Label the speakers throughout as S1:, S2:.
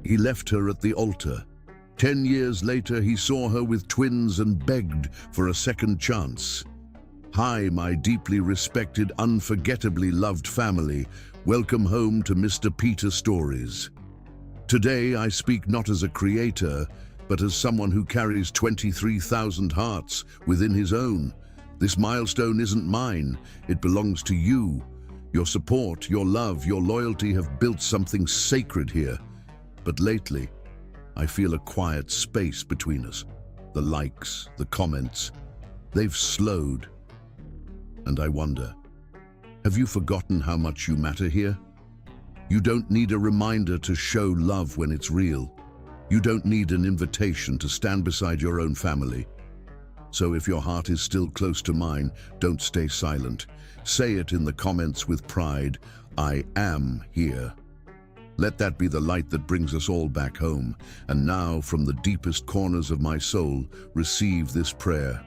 S1: He left her at the altar. 10 years later, he saw her with twins and begged for a second chance. Hi, my deeply respected, unforgettably loved family. Welcome home to Mr. Peter Stories. Today, I speak not as a creator, but as someone who carries 23,000 hearts within his own. This milestone isn't mine, it belongs to you. Your support, your love, your loyalty have built something sacred here. But lately, I feel a quiet space between us. The likes, the comments, they've slowed. And I wonder, have you forgotten how much you matter here? You don't need a reminder to show love when it's real. You don't need an invitation to stand beside your own family. So if your heart is still close to mine, don't stay silent. Say it in the comments with pride. I am here. Let that be the light that brings us all back home. And now, from the deepest corners of my soul, receive this prayer.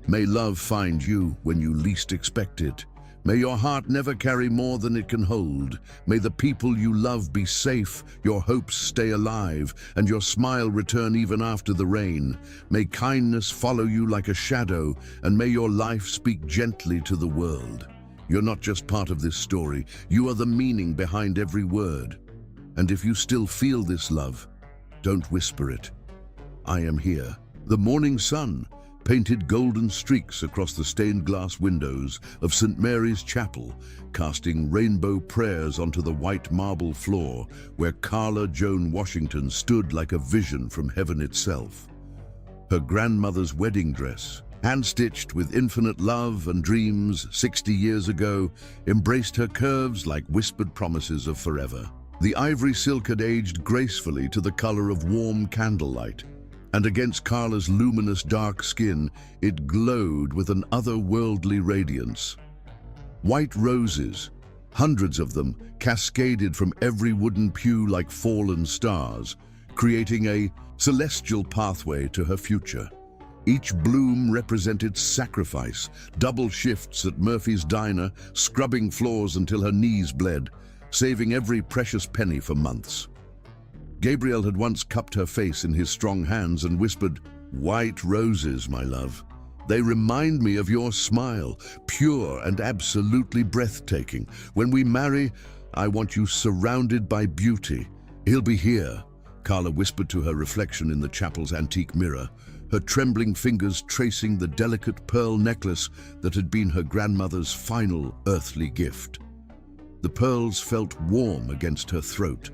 S1: May love find you when you least expect it. May your heart never carry more than it can hold. May the people you love be safe, your hopes stay alive, and your smile return even after the rain. May kindness follow you like a shadow, and may your life speak gently to the world. You're not just part of this story, you are the meaning behind every word. And if you still feel this love, don't whisper it. I am here. The morning sun painted golden streaks across the stained glass windows of St. Mary's Chapel, casting rainbow prayers onto the white marble floor where Carla Joan Washington stood like a vision from heaven itself. Her grandmother's wedding dress, hand-stitched with infinite love and dreams 60 years ago, embraced her curves like whispered promises of forever. The ivory silk had aged gracefully to the color of warm candlelight, and against Carla's luminous dark skin, it glowed with an otherworldly radiance. White roses, hundreds of them, cascaded from every wooden pew like fallen stars, creating a celestial pathway to her future. Each bloom represented sacrifice, double shifts at Murphy's Diner, scrubbing floors until her knees bled, saving every precious penny for months. Gabriel had once cupped her face in his strong hands and whispered, "White roses, my love. They remind me of your smile, pure and absolutely breathtaking. When we marry, I want you surrounded by beauty." "He'll be here," Carla whispered to her reflection in the chapel's antique mirror, her trembling fingers tracing the delicate pearl necklace that had been her grandmother's final earthly gift. The pearls felt warm against her throat,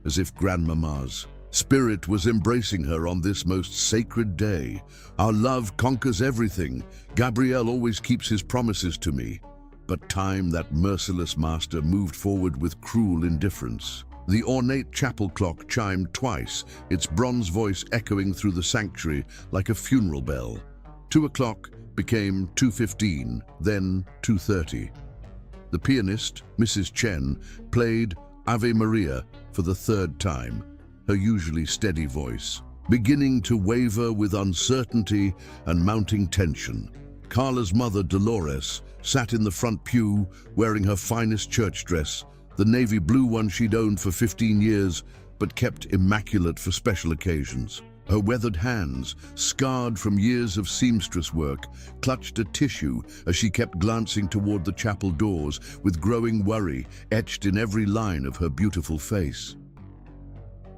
S1: as if Grandmama's spirit was embracing her on this most sacred day. Our love conquers everything. Gabriel always keeps his promises to me. But time, that merciless master, moved forward with cruel indifference. The ornate chapel clock chimed twice, its bronze voice echoing through the sanctuary like a funeral bell. 2 o'clock became 2:15, then 2:30. The pianist, Mrs. Chen, played Ave Maria for the third time, her usually steady voice beginning to waver with uncertainty and mounting tension. Carla's mother, Dolores, sat in the front pew wearing her finest church dress, the navy blue one she'd owned for 15 years, but kept immaculate for special occasions. Her weathered hands, scarred from years of seamstress work, clutched a tissue as she kept glancing toward the chapel doors with growing worry etched in every line of her beautiful face.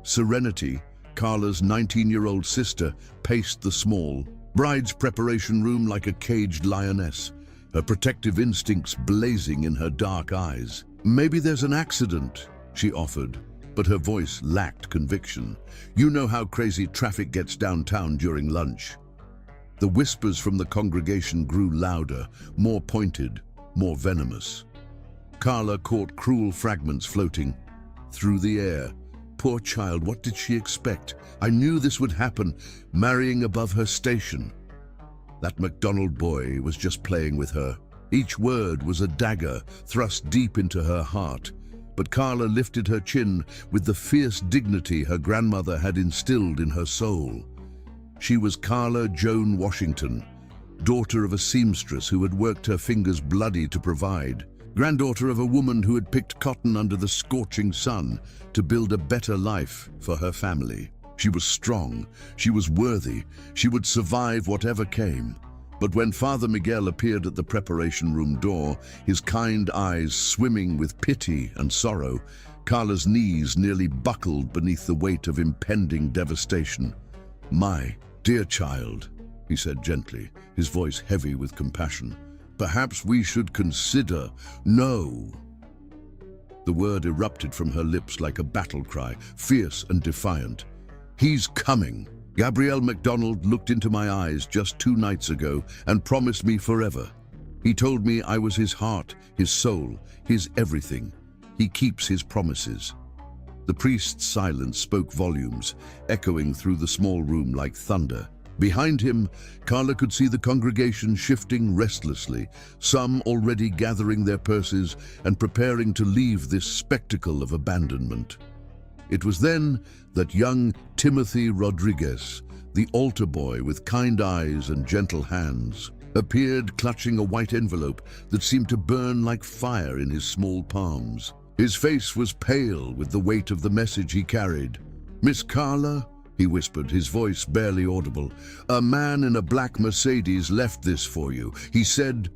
S1: Serenity, Carla's 19-year-old sister, paced the small bride's preparation room like a caged lioness, her protective instincts blazing in her dark eyes. "Maybe there's an accident," she offered, but her voice lacked conviction. "You know how crazy traffic gets downtown during lunch." The whispers from the congregation grew louder, more pointed, more venomous. Carla caught cruel fragments floating through the air. Poor child, what did she expect? I knew this would happen, marrying above her station. That McDonald boy was just playing with her. Each word was a dagger thrust deep into her heart. But Carla lifted her chin with the fierce dignity her grandmother had instilled in her soul. She was Carla Joan Washington, daughter of a seamstress who had worked her fingers bloody to provide. granddaughter of a woman who had picked cotton under the scorching sun to build a better life for her family. She was strong, she was worthy, she would survive whatever came. But when Father Miguel appeared at the preparation room door, his kind eyes swimming with pity and sorrow, Carla's knees nearly buckled beneath the weight of impending devastation. "My dear child," he said gently, his voice heavy with compassion, "perhaps we should consider—" "No!" The word erupted from her lips like a battle cry, fierce and defiant. "He's coming." Gabriel MacDonald looked into my eyes just 2 nights ago and promised me forever. He told me I was his heart, his soul, his everything. He keeps his promises. The priest's silence spoke volumes, echoing through the small room like thunder. Behind him, Carla could see the congregation shifting restlessly, some already gathering their purses and preparing to leave this spectacle of abandonment. It was then that young Timothy Rodriguez, the altar boy with kind eyes and gentle hands, appeared clutching a white envelope that seemed to burn like fire in his small palms. His face was pale with the weight of the message he carried. "Miss Carla," he whispered, his voice barely audible, "a man in a black Mercedes left this for you. He said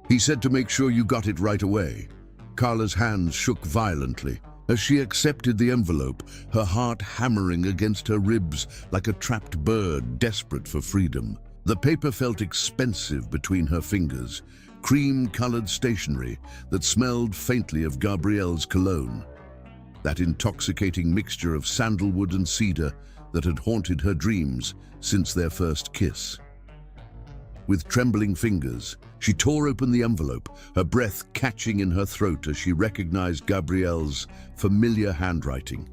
S1: to make sure you got it right away." Carla's hands shook violently. As she accepted the envelope, her heart hammering against her ribs like a trapped bird desperate for freedom. The paper felt expensive between her fingers, cream-colored stationery that smelled faintly of Gabriel's cologne, that intoxicating mixture of sandalwood and cedar that had haunted her dreams since their first kiss. With trembling fingers, she tore open the envelope, her breath catching in her throat as she recognized Gabriel's familiar handwriting.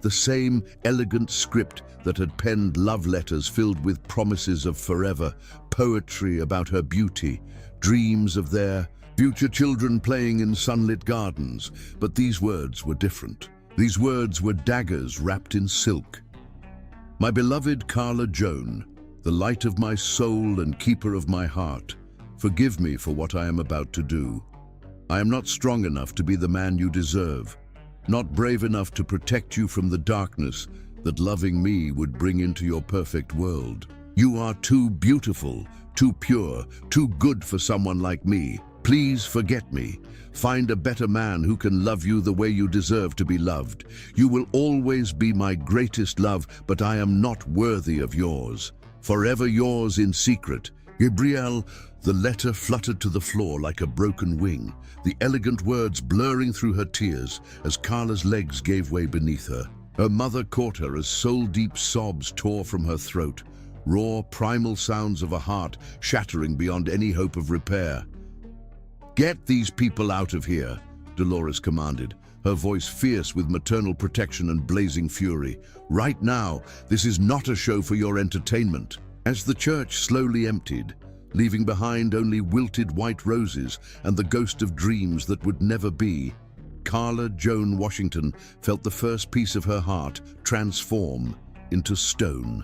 S1: The same elegant script that had penned love letters filled with promises of forever, poetry about her beauty, dreams of their future children playing in sunlit gardens. But these words were different. These words were daggers wrapped in silk. "My beloved Carla Joan, the light of my soul and keeper of my heart, forgive me for what I am about to do. I am not strong enough to be the man you deserve, not brave enough to protect you from the darkness that loving me would bring into your perfect world. You are too beautiful, too pure, too good for someone like me. Please forget me. Find a better man who can love you the way you deserve to be loved. You will always be my greatest love, but I am not worthy of yours. Forever yours in secret, Gabriel." The letter fluttered to the floor like a broken wing, the elegant words blurring through her tears as Carla's legs gave way beneath her. Her mother caught her as soul-deep sobs tore from her throat, raw, primal sounds of a heart shattering beyond any hope of repair. "Get these people out of here," Dolores commanded, her voice fierce with maternal protection and blazing fury. "Right now, this is not a show for your entertainment." As the church slowly emptied, leaving behind only wilted white roses and the ghost of dreams that would never be, Carla Joan Washington felt the first piece of her heart transform into stone.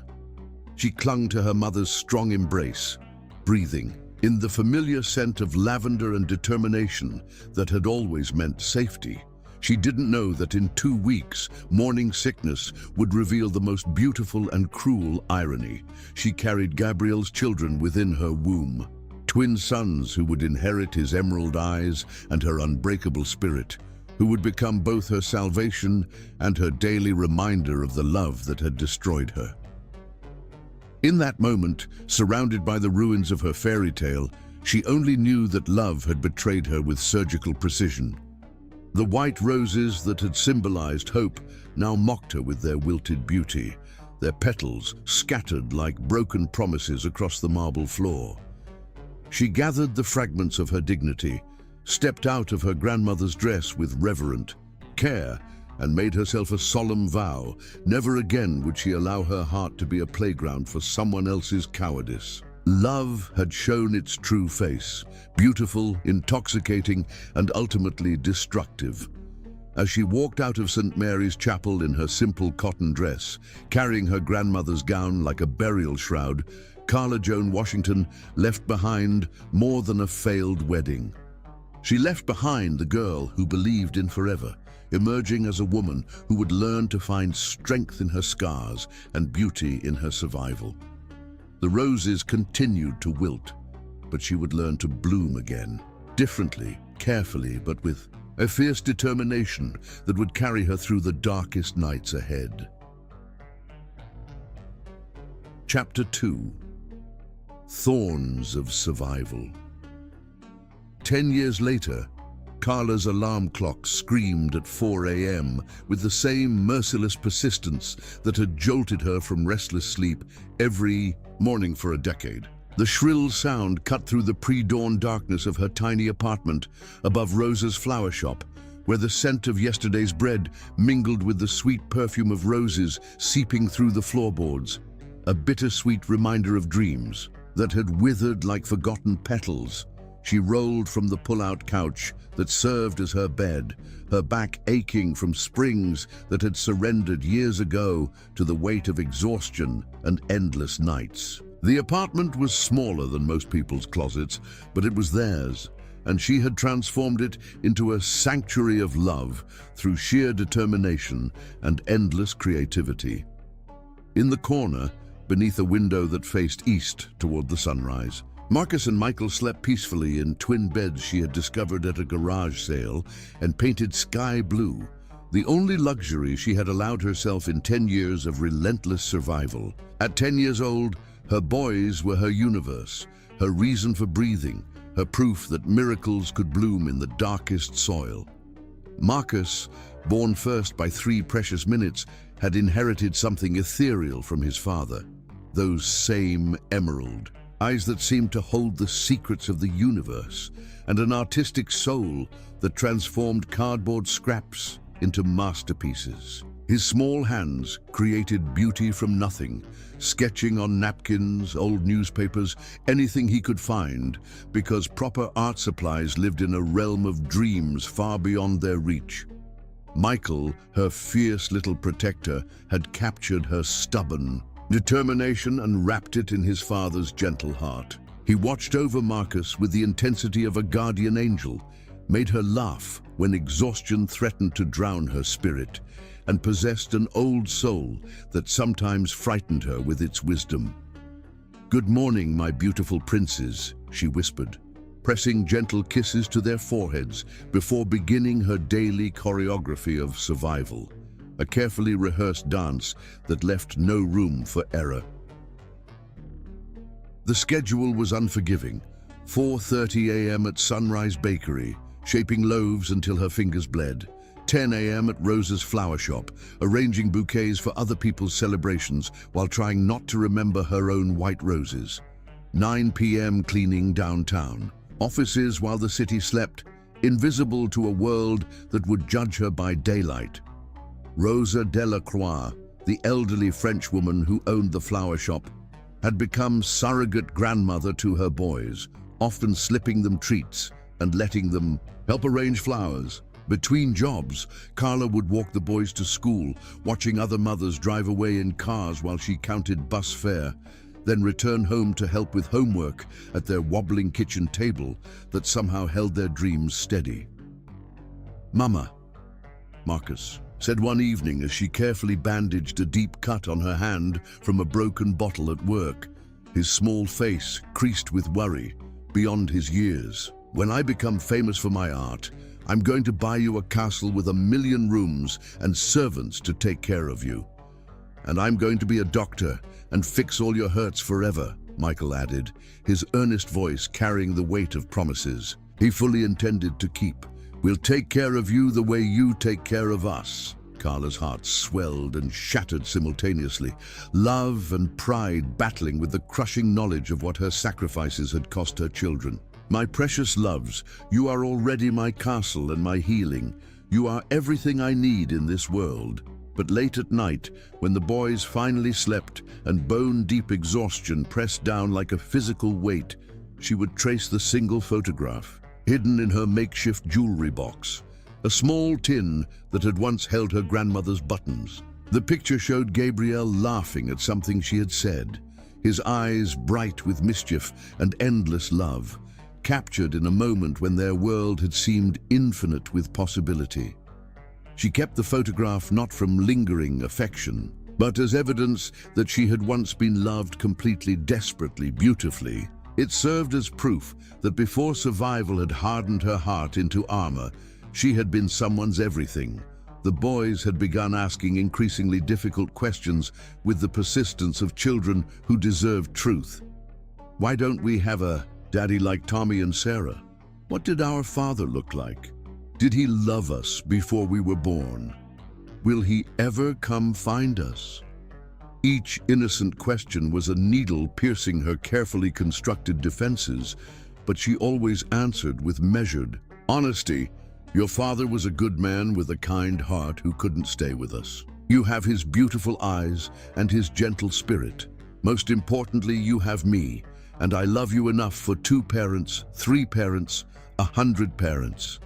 S1: She clung to her mother's strong embrace, breathing in the familiar scent of lavender and determination that had always meant safety. She didn't know that in 2 weeks, morning sickness would reveal the most beautiful and cruel irony. She carried Gabriel's children within her womb, twin sons who would inherit his emerald eyes and her unbreakable spirit, who would become both her salvation and her daily reminder of the love that had destroyed her. In that moment, surrounded by the ruins of her fairy tale, she only knew that love had betrayed her with surgical precision. The white roses that had symbolized hope now mocked her with their wilted beauty, their petals scattered like broken promises across the marble floor. She gathered the fragments of her dignity, stepped out of her grandmother's dress with reverent care, and made herself a solemn vow. Never again would she allow her heart to be a playground for someone else's cowardice. Love had shown its true face, beautiful, intoxicating, and ultimately destructive. As she walked out of St. Mary's Chapel in her simple cotton dress, carrying her grandmother's gown like a burial shroud, Carla Joan Washington left behind more than a failed wedding. She left behind the girl who believed in forever, emerging as a woman who would learn to find strength in her scars and beauty in her survival. The roses continued to wilt, but she would learn to bloom again, differently, carefully, but with a fierce determination that would carry her through the darkest nights ahead. Chapter 2. Thorns of Survival. 10 years later, Carla's alarm clock screamed at 4 a.m. with the same merciless persistence that had jolted her from restless sleep every morning for a decade. The shrill sound cut through the pre-dawn darkness of her tiny apartment above Rosa's flower shop, where the scent of yesterday's bread mingled with the sweet perfume of roses seeping through the floorboards, a bittersweet reminder of dreams that had withered like forgotten petals. She rolled from the pull-out couch that served as her bed, her back aching from springs that had surrendered years ago to the weight of exhaustion and endless nights. The apartment was smaller than most people's closets, but it was theirs, and she had transformed it into a sanctuary of love through sheer determination and endless creativity. In the corner, beneath a window that faced east toward the sunrise, Marcus and Michael slept peacefully in twin beds she had discovered at a garage sale and painted sky blue, the only luxury she had allowed herself in 10 years of relentless survival. At 10 years old, her boys were her universe, her reason for breathing, her proof that miracles could bloom in the darkest soil. Marcus, born first by 3 precious minutes, had inherited something ethereal from his father, those same emerald eyes that seemed to hold the secrets of the universe, and an artistic soul that transformed cardboard scraps into masterpieces. His small hands created beauty from nothing, sketching on napkins, old newspapers, anything he could find, because proper art supplies lived in a realm of dreams far beyond their reach. Michael, her fierce little protector, had captured her stubborn determination and wrapped it in his father's gentle heart. He watched over Marcus with the intensity of a guardian angel, made her laugh when exhaustion threatened to drown her spirit, and possessed an old soul that sometimes frightened her with its wisdom. "Good morning, my beautiful princes," she whispered, pressing gentle kisses to their foreheads before beginning her daily choreography of survival, a carefully rehearsed dance that left no room for error. The schedule was unforgiving. 4:30 a.m. at Sunrise Bakery, shaping loaves until her fingers bled. 10 a.m. at Rosa's flower shop, arranging bouquets for other people's celebrations while trying not to remember her own white roses. 9 p.m. cleaning downtown, offices while the city slept, invisible to a world that would judge her by daylight. Rosa Delacroix, the elderly French woman who owned the flower shop, had become surrogate grandmother to her boys, often slipping them treats and letting them help arrange flowers. Between jobs, Carla would walk the boys to school, watching other mothers drive away in cars while she counted bus fare, then return home to help with homework at their wobbling kitchen table that somehow held their dreams steady. "Mama," Marcus said one evening as she carefully bandaged a deep cut on her hand from a broken bottle at work, his small face creased with worry beyond his years. "When I become famous for my art, I'm going to buy you a castle with 1,000,000 rooms and servants to take care of you. And I'm going to be a doctor and fix all your hurts forever," Michael added, his earnest voice carrying the weight of promises he fully intended to keep. "We'll take care of you the way you take care of us." Carla's heart swelled and shattered simultaneously, love and pride battling with the crushing knowledge of what her sacrifices had cost her children. "My precious loves, you are already my castle and my healing. You are everything I need in this world." But late at night, when the boys finally slept and bone-deep exhaustion pressed down like a physical weight, she would trace the single photograph, hidden in her makeshift jewelry box, a small tin that had once held her grandmother's buttons. The picture showed Gabriel laughing at something she had said, his eyes bright with mischief and endless love. captured in a moment when their world had seemed infinite with possibility. She kept the photograph not from lingering affection, but as evidence that she had once been loved completely, desperately, beautifully. It served as proof that before survival had hardened her heart into armor, she had been someone's everything. The boys had begun asking increasingly difficult questions with the persistence of children who deserved truth. Why don't we have a daddy like Tommy and Sarah? What did our father look like? Did he love us before we were born? Will he ever come find us? Each innocent question was a needle piercing her carefully constructed defenses, but she always answered with measured honesty. Your father was a good man with a kind heart who couldn't stay with us. You have his beautiful eyes and his gentle spirit. Most importantly, you have me, and I love you enough for 2 parents, 3 parents, 100 parents.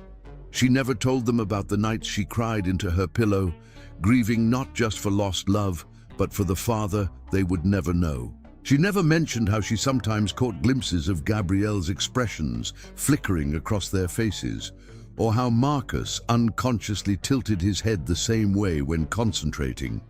S1: She never told them about the nights she cried into her pillow, grieving not just for lost love, but for the father they would never know. She never mentioned how she sometimes caught glimpses of Gabrielle's expressions flickering across their faces, or how Marcus unconsciously tilted his head the same way when concentrating,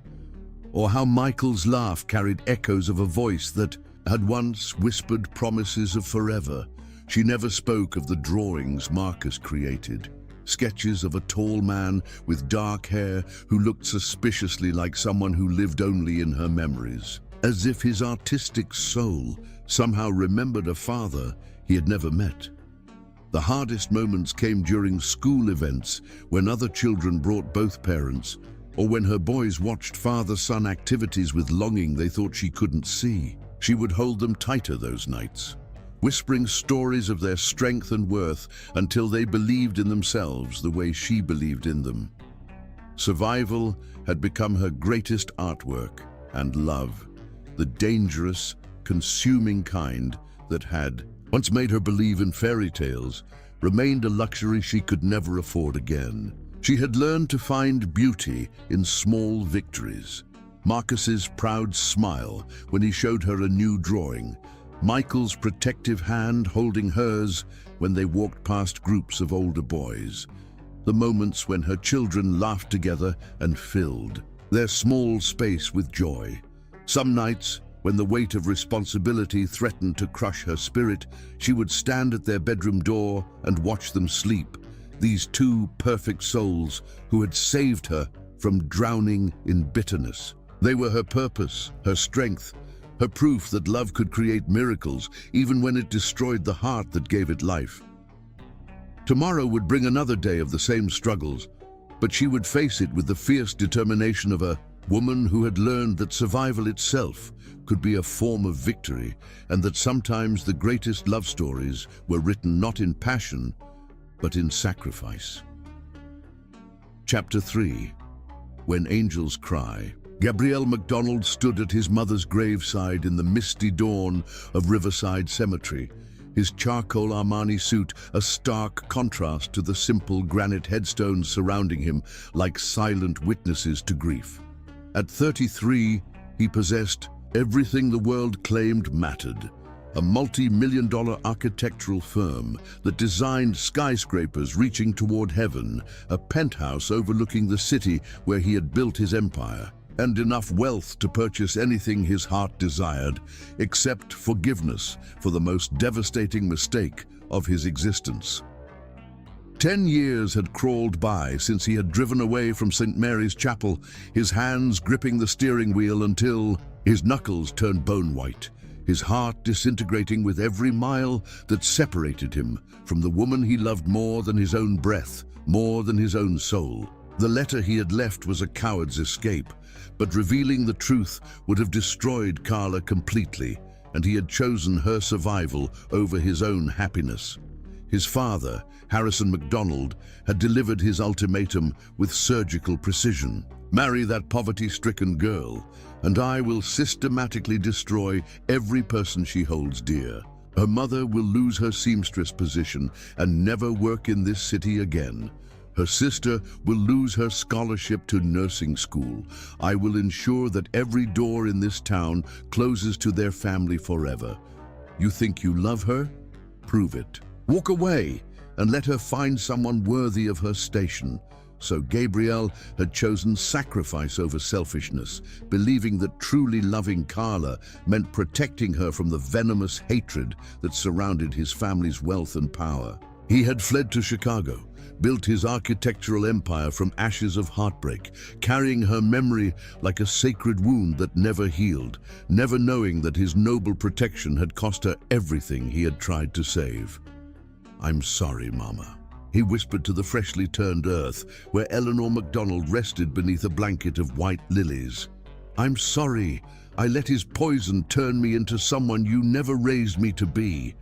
S1: or how Michael's laugh carried echoes of a voice that had once whispered promises of forever. She never spoke of the drawings Marcus created, sketches of a tall man with dark hair who looked suspiciously like someone who lived only in her memories, as if his artistic soul somehow remembered a father he had never met. The hardest moments came during school events when other children brought both parents, or when her boys watched father-son activities with longing they thought she couldn't see. She would hold them tighter those nights, whispering stories of their strength and worth until they believed in themselves the way she believed in them. Survival had become her greatest artwork, and love, the dangerous, consuming kind that had once made her believe in fairy tales, remained a luxury she could never afford again. She had learned to find beauty in small victories. Marcus's proud smile when he showed her a new drawing, Michael's protective hand holding hers when they walked past groups of older boys, the moments when her children laughed together and filled their small space with joy. Some nights, when the weight of responsibility threatened to crush her spirit, she would stand at their bedroom door and watch them sleep, these 2 perfect souls who had saved her from drowning in bitterness. They were her purpose, her strength, her proof that love could create miracles even when it destroyed the heart that gave it life. Tomorrow would bring another day of the same struggles, but she would face it with the fierce determination of a woman who had learned that survival itself could be a form of victory, and that sometimes the greatest love stories were written not in passion, but in sacrifice. Chapter 3. When Angels Cry. Gabriel MacDonald stood at his mother's graveside in the misty dawn of Riverside Cemetery, his charcoal Armani suit a stark contrast to the simple granite headstones surrounding him like silent witnesses to grief. At 33, he possessed everything the world claimed mattered: a multi-million-dollar architectural firm that designed skyscrapers reaching toward heaven, a penthouse overlooking the city where he had built his empire, and enough wealth to purchase anything his heart desired, except forgiveness for the most devastating mistake of his existence. 10 years had crawled by since he had driven away from St. Mary's Chapel, his hands gripping the steering wheel until his knuckles turned bone white, his heart disintegrating with every mile that separated him from the woman he loved more than his own breath, more than his own soul. The letter he had left was a coward's escape, but revealing the truth would have destroyed Carla completely, and he had chosen her survival over his own happiness. His father, Harrison MacDonald, had delivered his ultimatum with surgical precision. Marry that poverty-stricken girl, and I will systematically destroy every person she holds dear. Her mother will lose her seamstress position and never work in this city again. Her sister will lose her scholarship to nursing school. I will ensure that every door in this town closes to their family forever. You think you love her? Prove it. Walk away and let her find someone worthy of her station. So Gabriel had chosen sacrifice over selfishness, believing that truly loving Carla meant protecting her from the venomous hatred that surrounded his family's wealth and power. He had fled to Chicago, built his architectural empire from ashes of heartbreak, carrying her memory like a sacred wound that never healed, never knowing that his noble protection had cost her everything he had tried to save. "I'm sorry, Mama," he whispered to the freshly turned earth, where Eleanor MacDonald rested beneath a blanket of white lilies. "I'm sorry I let his poison turn me into someone you never raised me to be.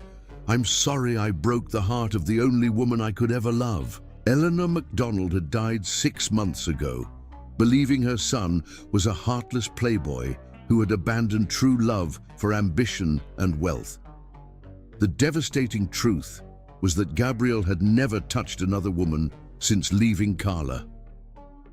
S1: I'm sorry I broke the heart of the only woman I could ever love." Eleanor MacDonald had died 6 months ago, believing her son was a heartless playboy who had abandoned true love for ambition and wealth. The devastating truth was that Gabriel had never touched another woman since leaving Carla.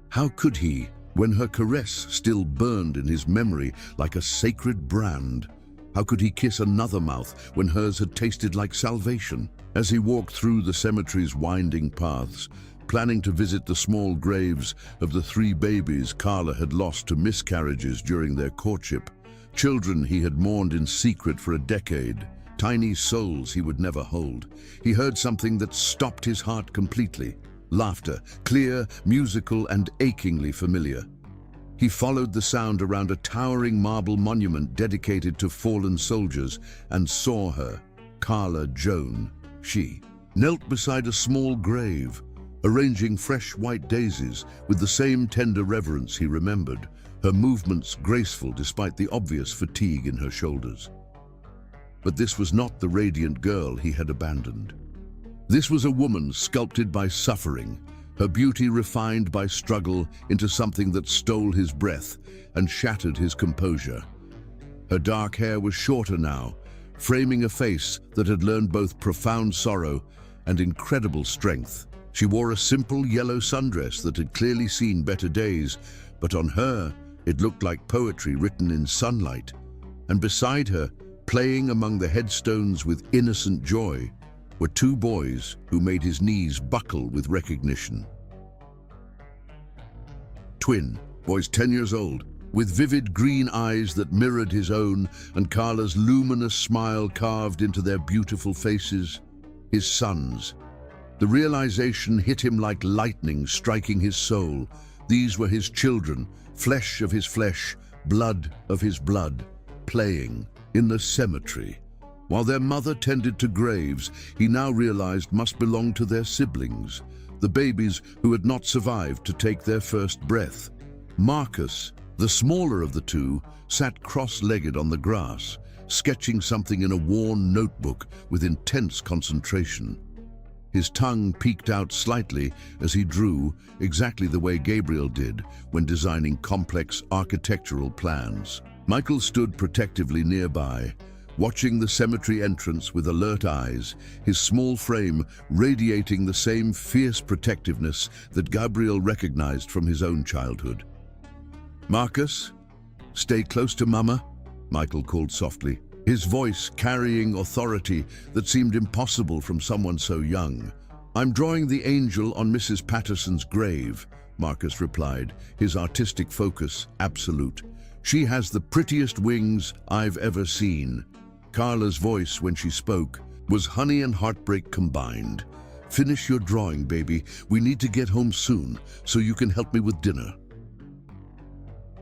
S1: How could he, when her caress still burned in his memory like a sacred brand? How could he kiss another mouth when hers had tasted like salvation? As he walked through the cemetery's winding paths, planning to visit the small graves of the 3 babies Carla had lost to miscarriages during their courtship, children he had mourned in secret for a decade, tiny souls he would never hold, he heard something that stopped his heart completely. Laughter, clear, musical, and achingly familiar. He followed the sound around a towering marble monument dedicated to fallen soldiers and saw her, Carla Joan. She knelt beside a small grave, arranging fresh white daisies with the same tender reverence he remembered, her movements graceful despite the obvious fatigue in her shoulders. But this was not the radiant girl he had abandoned. This was a woman sculpted by suffering, her beauty refined by struggle into something that stole his breath and shattered his composure. Her dark hair was shorter now, framing a face that had learned both profound sorrow and incredible strength. She wore a simple yellow sundress that had clearly seen better days, but on her it looked like poetry written in sunlight. And beside her, playing among the headstones with innocent joy, were 2 boys who made his knees buckle with recognition. Twin boys 10 years old, with vivid green eyes that mirrored his own and Carla's luminous smile carved into their beautiful faces. His sons. The realization hit him like lightning striking his soul. These were his children, flesh of his flesh, blood of his blood, playing in the cemetery. While their mother tended to graves, he now realized must belong to their siblings, the babies who had not survived to take their first breath. Marcus, the smaller of the 2, sat cross-legged on the grass, sketching something in a worn notebook with intense concentration. His tongue peeked out slightly as he drew, exactly the way Gabriel did when designing complex architectural plans. Michael stood protectively nearby, watching the cemetery entrance with alert eyes, his small frame radiating the same fierce protectiveness that Gabriel recognized from his own childhood. "Marcus, stay close to Mama," Michael called softly, his voice carrying authority that seemed impossible from someone so young. "I'm drawing the angel on Mrs. Patterson's grave," Marcus replied, his artistic focus absolute. "She has the prettiest wings I've ever seen." Carla's voice, when she spoke, was honey and heartbreak combined. "Finish your drawing, baby. We need to get home soon, so you can help me with dinner."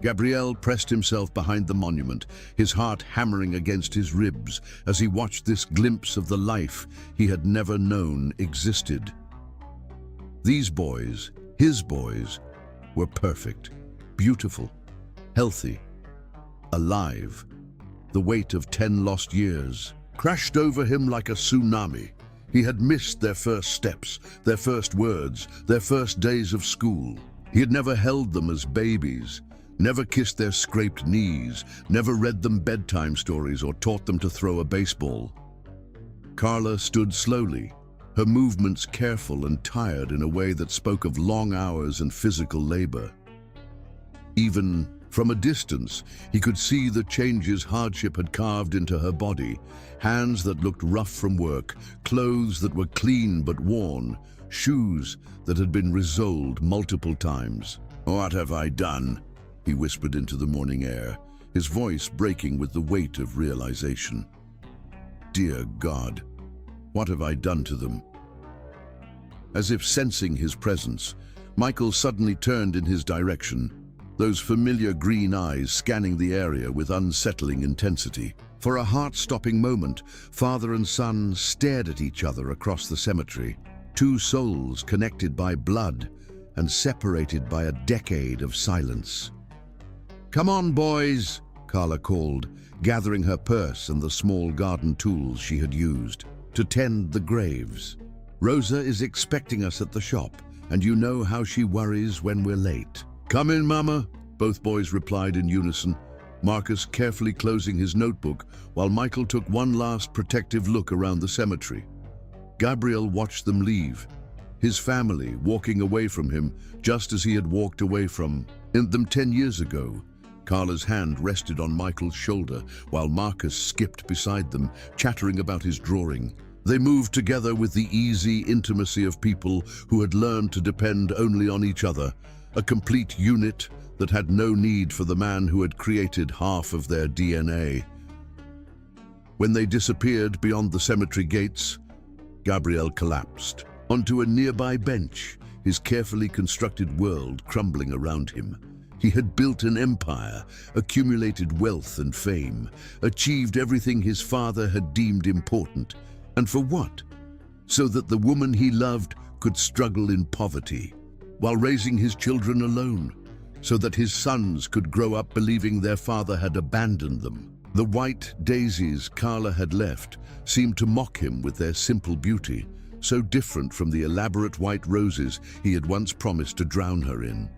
S1: Gabriel pressed himself behind the monument, his heart hammering against his ribs as he watched this glimpse of the life he had never known existed. These boys, his boys, were perfect, beautiful, healthy, alive. The weight of 10 lost years crashed over him like a tsunami. He had missed their first steps, their first words, their first days of school. He had never held them as babies, never kissed their scraped knees, never read them bedtime stories or taught them to throw a baseball. Carla stood slowly, her movements careful and tired in a way that spoke of long hours and physical labor. Even From a distance, he could see the changes hardship had carved into her body. Hands that looked rough from work, clothes that were clean but worn, shoes that had been resoled multiple times. "What have I done?" he whispered into the morning air, his voice breaking with the weight of realization. "Dear God, what have I done to them?" As if sensing his presence, Michael suddenly turned in his direction, those familiar green eyes scanning the area with unsettling intensity. For a heart-stopping moment, father and son stared at each other across the cemetery, two souls connected by blood and separated by a decade of silence. "Come on, boys," Carla called, gathering her purse and the small garden tools she had used to tend the graves. "Rosa is expecting us at the shop, and you know how she worries when we're late." "Come in, Mama," both boys replied in unison, Marcus carefully closing his notebook while Michael took one last protective look around the cemetery. Gabriel watched them leave, his family walking away from him just as he had walked away from them 10 years ago. Carla's hand rested on Michael's shoulder while Marcus skipped beside them, chattering about his drawing. They moved together with the easy intimacy of people who had learned to depend only on each other, a complete unit that had no need for the man who had created half of their DNA. When they disappeared beyond the cemetery gates, Gabriel collapsed onto a nearby bench, his carefully constructed world crumbling around him. He had built an empire, accumulated wealth and fame, achieved everything his father had deemed important. And for what? So that the woman he loved could struggle in poverty, while raising his children alone, so that his sons could grow up believing their father had abandoned them. The white daisies Carla had left seemed to mock him with their simple beauty, so different from the elaborate white roses he had once promised to drown her in.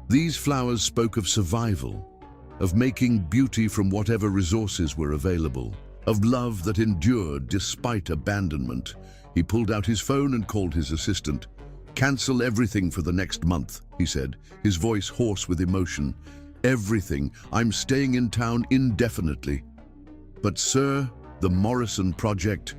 S1: These flowers spoke of survival, of making beauty from whatever resources were available, of love that endured despite abandonment. He pulled out his phone and called his assistant. "Cancel everything for the next month," he said, his voice hoarse with emotion. "Everything. I'm staying in town indefinitely." "But sir, the Morrison Project..."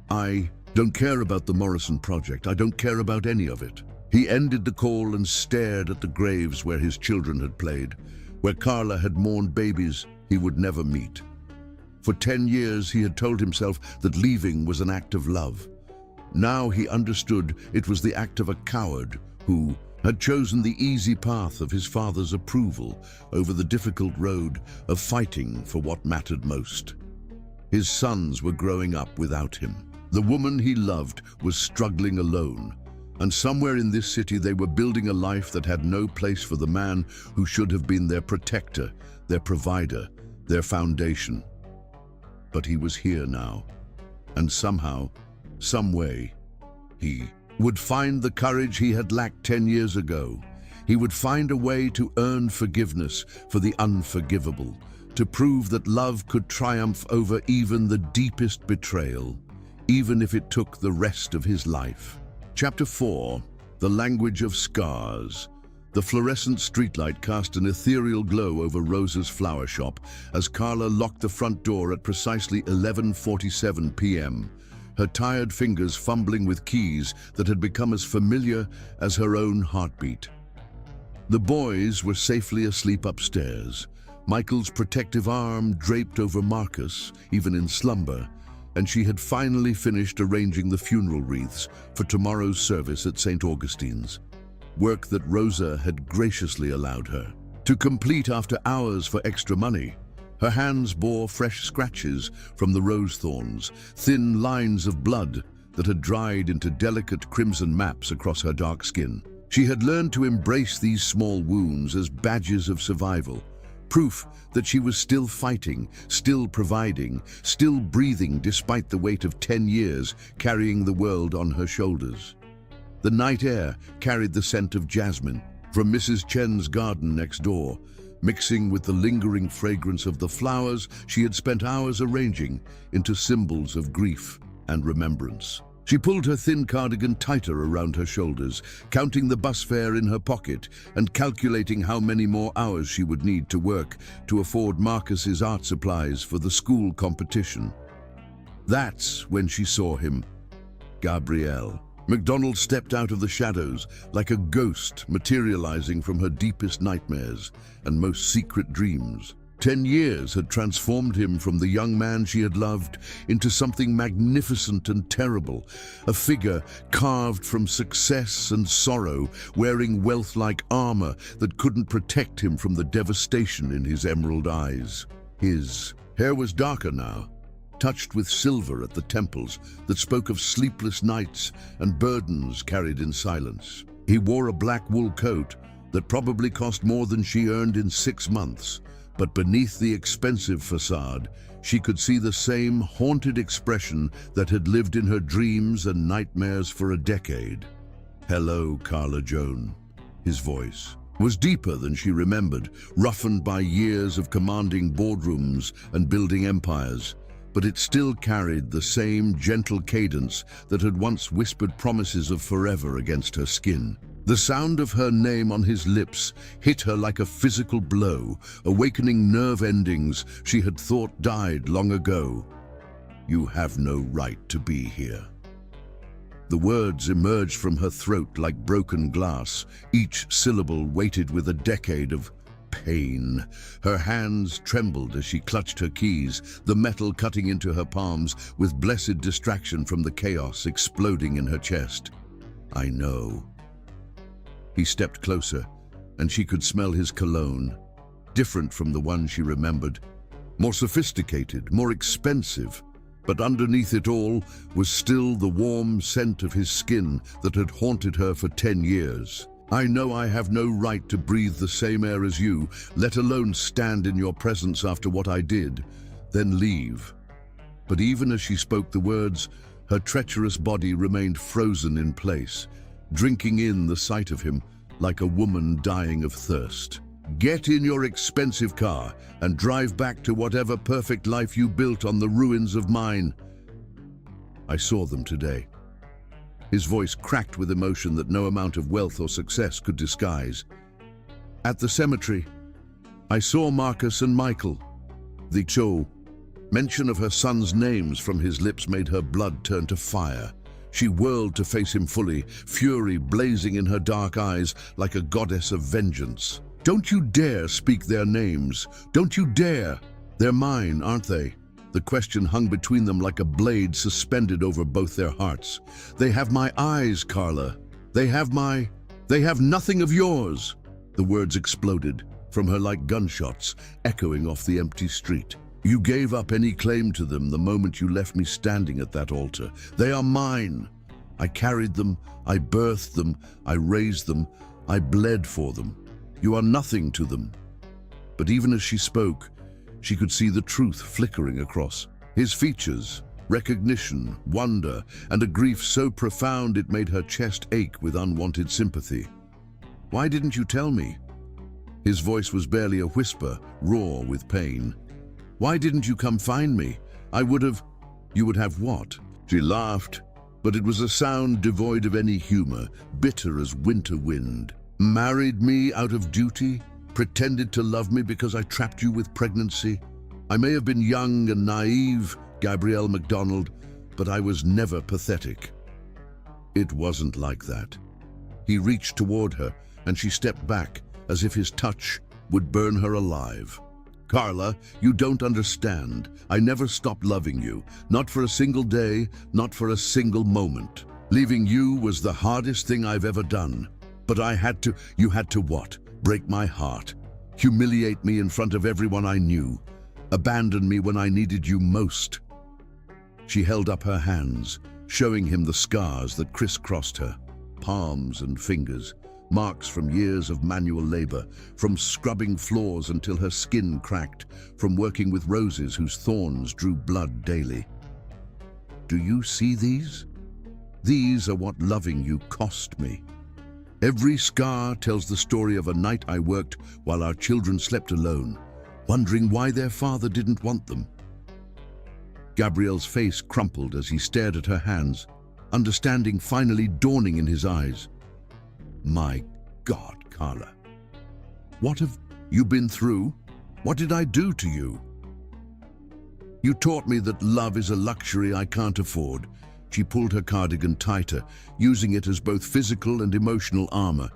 S1: "I don't care about the Morrison Project. I don't care about any of it." He ended the call and stared at the graves where his children had played, where Carla had mourned babies he would never meet. For 10 years he had told himself that leaving was an act of love. Now he understood it was the act of a coward who had chosen the easy path of his father's approval over the difficult road of fighting for what mattered most. His sons were growing up without him. The woman he loved was struggling alone, and somewhere in this city they were building a life that had no place for the man who should have been their protector, their provider, their foundation. But he was here now, and somehow, some way, he would find the courage he had lacked 10 years ago. He would find a way to earn forgiveness for the unforgivable, to prove that love could triumph over even the deepest betrayal, even if it took the rest of his life. Chapter 4, The Language of Scars. The fluorescent streetlight cast an ethereal glow over Rosa's flower shop as Carla locked the front door at precisely 11:47 p.m., her tired fingers fumbling with keys that had become as familiar as her own heartbeat. The boys were safely asleep upstairs, Michael's protective arm draped over Marcus, even in slumber, and she had finally finished arranging the funeral wreaths for tomorrow's service at St. Augustine's, work that Rosa had graciously allowed her to complete after hours for extra money. Her hands bore fresh scratches from the rose thorns, thin lines of blood that had dried into delicate crimson maps across her dark skin. She had learned to embrace these small wounds as badges of survival, proof that she was still fighting, still providing, still breathing despite the weight of 10 years carrying the world on her shoulders. The night air carried the scent of jasmine from Mrs. Chen's garden next door, mixing with the lingering fragrance of the flowers she had spent hours arranging into symbols of grief and remembrance. She pulled her thin cardigan tighter around her shoulders, counting the bus fare in her pocket and calculating how many more hours she would need to work to afford Marcus's art supplies for the school competition. That's when she saw him. Gabrielle. MacDonald stepped out of the shadows like a ghost materializing from her deepest nightmares and most secret dreams. 10 years had transformed him from the young man she had loved into something magnificent and terrible, a figure carved from success and sorrow, wearing wealth-like armor that couldn't protect him from the devastation in his emerald eyes. His hair was darker now, touched with silver at the temples that spoke of sleepless nights and burdens carried in silence. He wore a black wool coat that probably cost more than she earned in 6 months. But beneath the expensive facade, she could see the same haunted expression that had lived in her dreams and nightmares for a decade. "Hello, Carla Joan." His voice was deeper than she remembered, roughened by years of commanding boardrooms and building empires, but it still carried the same gentle cadence that had once whispered promises of forever against her skin. The sound of her name on his lips hit her like a physical blow, awakening nerve endings she had thought died long ago. "You have no right to be here." The words emerged from her throat like broken glass, each syllable weighted with a decade of pain. Her hands trembled as she clutched her keys, the metal cutting into her palms with blessed distraction from the chaos exploding in her chest. "I know." He stepped closer, and she could smell his cologne, different from the one she remembered. More sophisticated, more expensive, but underneath it all was still the warm scent of his skin that had haunted her for 10 years. "I know I have no right to breathe the same air as you, let alone stand in your presence after what I did, then leave." But even as she spoke the words, her treacherous body remained frozen in place, drinking in the sight of him like a woman dying of thirst. "Get in your expensive car and drive back to whatever perfect life you built on the ruins of mine." "I saw them today." His voice cracked with emotion that no amount of wealth or success could disguise. "At the cemetery, I saw Marcus and Michael." The mention of her son's names from his lips made her blood turn to fire. She whirled to face him fully, fury blazing in her dark eyes like a goddess of vengeance. "Don't you dare speak their names! Don't you dare! They're mine, aren't they?" The question hung between them like a blade suspended over both their hearts. "They have my eyes, Carla. They have nothing of yours." The words exploded from her like gunshots, echoing off the empty street. "You gave up any claim to them the moment you left me standing at that altar. They are mine. I carried them, I birthed them, I raised them, I bled for them. You are nothing to them." But even as she spoke, she could see the truth flickering across his features, recognition, wonder, and a grief so profound it made her chest ache with unwanted sympathy. "Why didn't you tell me?" His voice was barely a whisper, raw with pain. "Why didn't you come find me? I would have..." "You would have what?" She laughed, but it was a sound devoid of any humor, bitter as winter wind. "Married me out of duty? Pretended to love me because I trapped you with pregnancy? I may have been young and naive, Gabrielle MacDonald, but I was never pathetic." It wasn't like that. He reached toward her, and she stepped back, as if his touch would burn her alive. "Carla, you don't understand. I never stopped loving you. Not for a single day, not for a single moment. Leaving you was the hardest thing I've ever done. But you had to what? Break my heart. Humiliate me in front of everyone I knew. Abandon me when I needed you most." She held up her hands, showing him the scars that crisscrossed her. Palms and fingers. Marks from years of manual labor, from scrubbing floors until her skin cracked, from working with roses whose thorns drew blood daily. "Do you see these? These are what loving you cost me. Every scar tells the story of a night I worked while our children slept alone, wondering why their father didn't want them." Gabrielle's face crumpled as he stared at her hands. understanding finally dawning in his eyes. My God, Carla. What have you been through? What did I do to you? You taught me that love is a luxury I can't afford. She pulled her cardigan tighter, using it as both physical and emotional armor.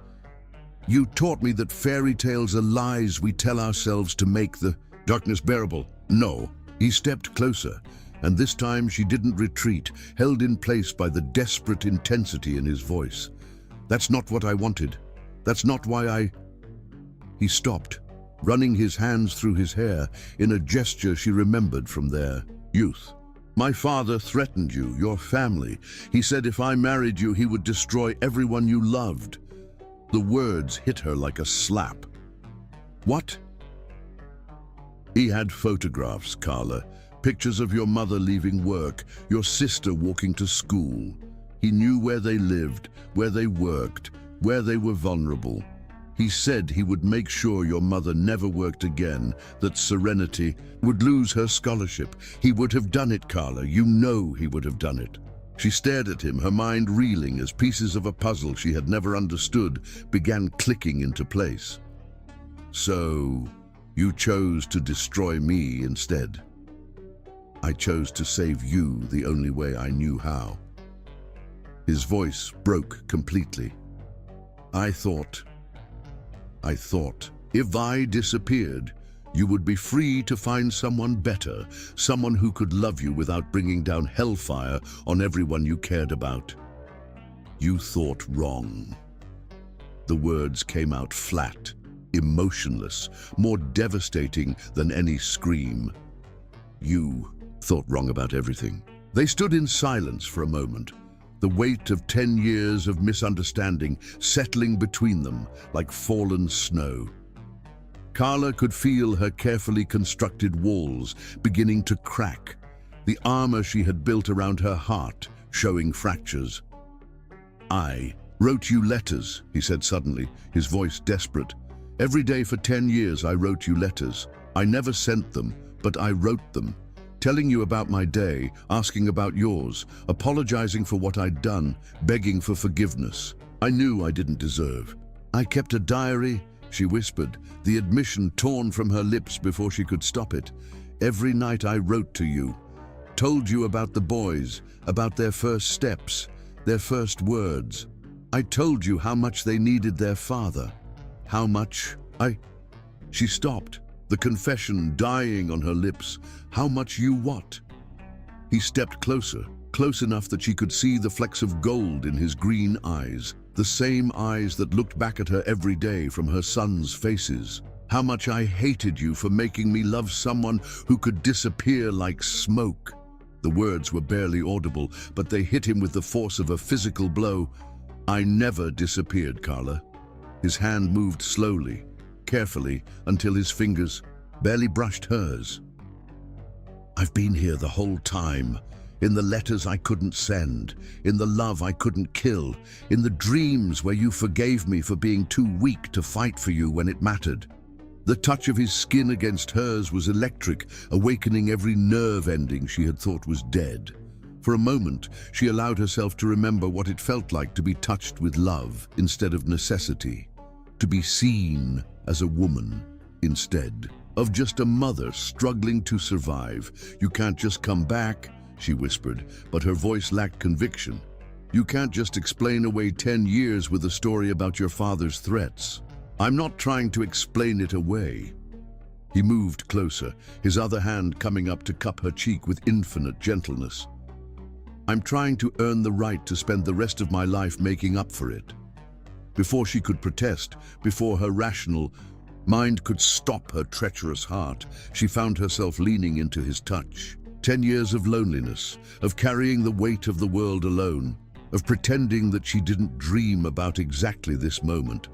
S1: You taught me that fairy tales are lies we tell ourselves to make the darkness bearable. No. He stepped closer, and this time she didn't retreat, held in place by the desperate intensity in his voice. That's not what I wanted. That's not why I... He stopped, running his hands through his hair in a gesture she remembered from their youth. My father threatened you, your family. He said if I married you, he would destroy everyone you loved. The words hit her like a slap. What? He had photographs, Carla. Pictures of your mother leaving work, your sister walking to school. He knew where they lived, where they worked, where they were vulnerable. He said he would make sure your mother never worked again, that Serenity would lose her scholarship. He would have done it, Carla. You know he would have done it. She stared at him, her mind reeling as pieces of a puzzle she had never understood began clicking into place. So, you chose to destroy me instead. I chose to save you the only way I knew how. His voice broke completely. I thought, if I disappeared, you would be free to find someone better, someone who could love you without bringing down hellfire on everyone you cared about. You thought wrong. The words came out flat, emotionless, more devastating than any scream. You thought wrong about everything. They stood in silence for a moment, the weight of 10 years of misunderstanding settling between them like fallen snow. Carla could feel her carefully constructed walls beginning to crack, the armor she had built around her heart showing fractures. I wrote you letters, he said suddenly, his voice desperate. Every day for 10 years I wrote you letters. I never sent them, but I wrote them, telling you about my day, asking about yours, apologizing for what I'd done, begging for forgiveness. I knew I didn't deserve. I kept a diary, she whispered, the admission torn from her lips before she could stop it. Every night I wrote to you, told you about the boys, about their first steps, their first words. I told you how much they needed their father, how much She stopped, the confession dying on her lips. How much you what? He stepped closer, close enough that she could see the flecks of gold in his green eyes, the same eyes that looked back at her every day from her sons' faces. How much I hated you for making me love someone who could disappear like smoke. The words were barely audible, but they hit him with the force of a physical blow. I never disappeared, Carla. His hand moved slowly, carefully, until his fingers barely brushed hers. I've been here the whole time, in the letters I couldn't send, in the love I couldn't kill, in the dreams where you forgave me for being too weak to fight for you when it mattered. The touch of his skin against hers was electric, awakening every nerve ending she had thought was dead. For a moment, she allowed herself to remember what it felt like to be touched with love instead of necessity, to be seen as a woman instead of just a mother struggling to survive. You can't just come back, she whispered, but her voice lacked conviction. You can't just explain away 10 years with a story about your father's threats. I'm not trying to explain it away. He moved closer, his other hand coming up to cup her cheek with infinite gentleness. I'm trying to earn the right to spend the rest of my life making up for it. Before she could protest, before her rational mind could stop her treacherous heart, she found herself leaning into his touch. 10 years of loneliness, of carrying the weight of the world alone, of pretending that she didn't dream about exactly this moment,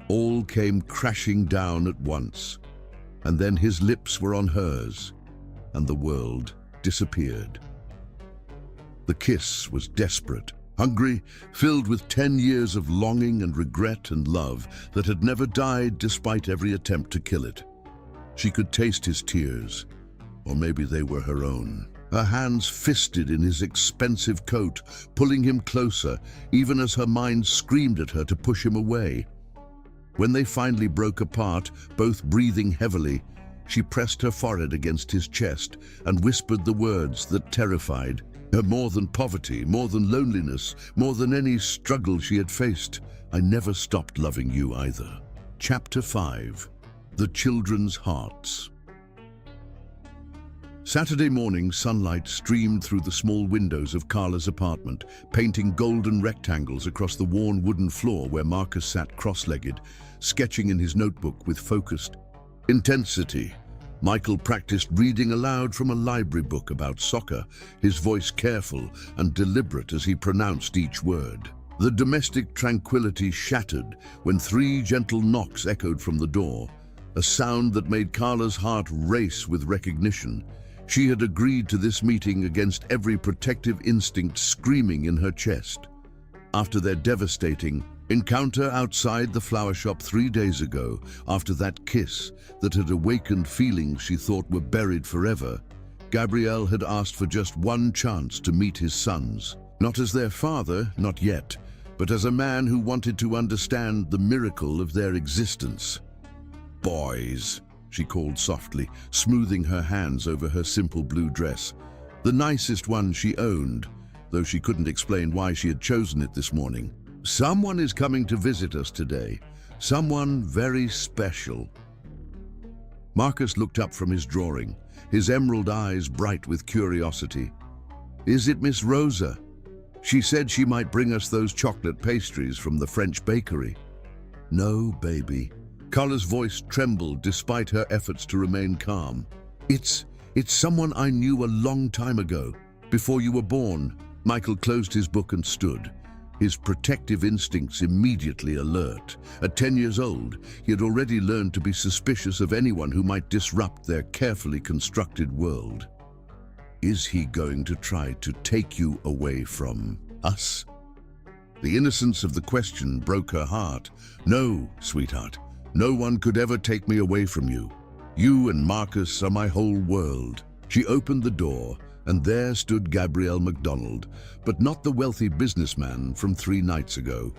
S1: all came crashing down at once. And then his lips were on hers, and the world disappeared. The kiss was desperate, hungry, filled with 10 years of longing and regret and love that had never died despite every attempt to kill it. She could taste his tears, or maybe they were her own. her hands fisted in his expensive coat, pulling him closer, even as her mind screamed at her to push him away. When they finally broke apart, both breathing heavily, she pressed her forehead against his chest and whispered the words that terrified her more than poverty, more than loneliness, more than any struggle she had faced. I never stopped loving you either. Chapter 5. The Children's Hearts. Saturday morning sunlight streamed through the small windows of Carla's apartment, painting golden rectangles across the worn wooden floor where Marcus sat cross-legged, sketching in his notebook with focused intensity. Michael practiced reading aloud from a library book about soccer, his voice careful and deliberate as he pronounced each word. The domestic tranquility shattered when 3 gentle knocks echoed from the door, a sound that made Carla's heart race with recognition. She had agreed to this meeting against every protective instinct screaming in her chest. After their devastating encounter outside the flower shop 3 days ago, after that kiss that had awakened feelings she thought were buried forever, Gabriel had asked for just one chance to meet his sons. Not as their father, not yet, but as a man who wanted to understand the miracle of their existence. "Boys," she called softly, smoothing her hands over her simple blue dress. The nicest one she owned, though she couldn't explain why she had chosen it this morning. "Someone is coming to visit us today. Someone very special." Marcus looked up from his drawing, his emerald eyes bright with curiosity. "Is it Miss Rosa? She said she might bring us those chocolate pastries from the French bakery." "No, baby." Carla's voice trembled despite her efforts to remain calm. It's someone I knew a long time ago, before you were born." Michael closed his book and stood, his protective instincts immediately alert. At 10 years old, he had already learned to be suspicious of anyone who might disrupt their carefully constructed world. "Is he going to try to take you away from us?" The innocence of the question broke her heart. "No, sweetheart. No one could ever take me away from you. You and Marcus are my whole world." She opened the door, and there stood Gabriel MacDonald, but not the wealthy businessman from 3 nights ago.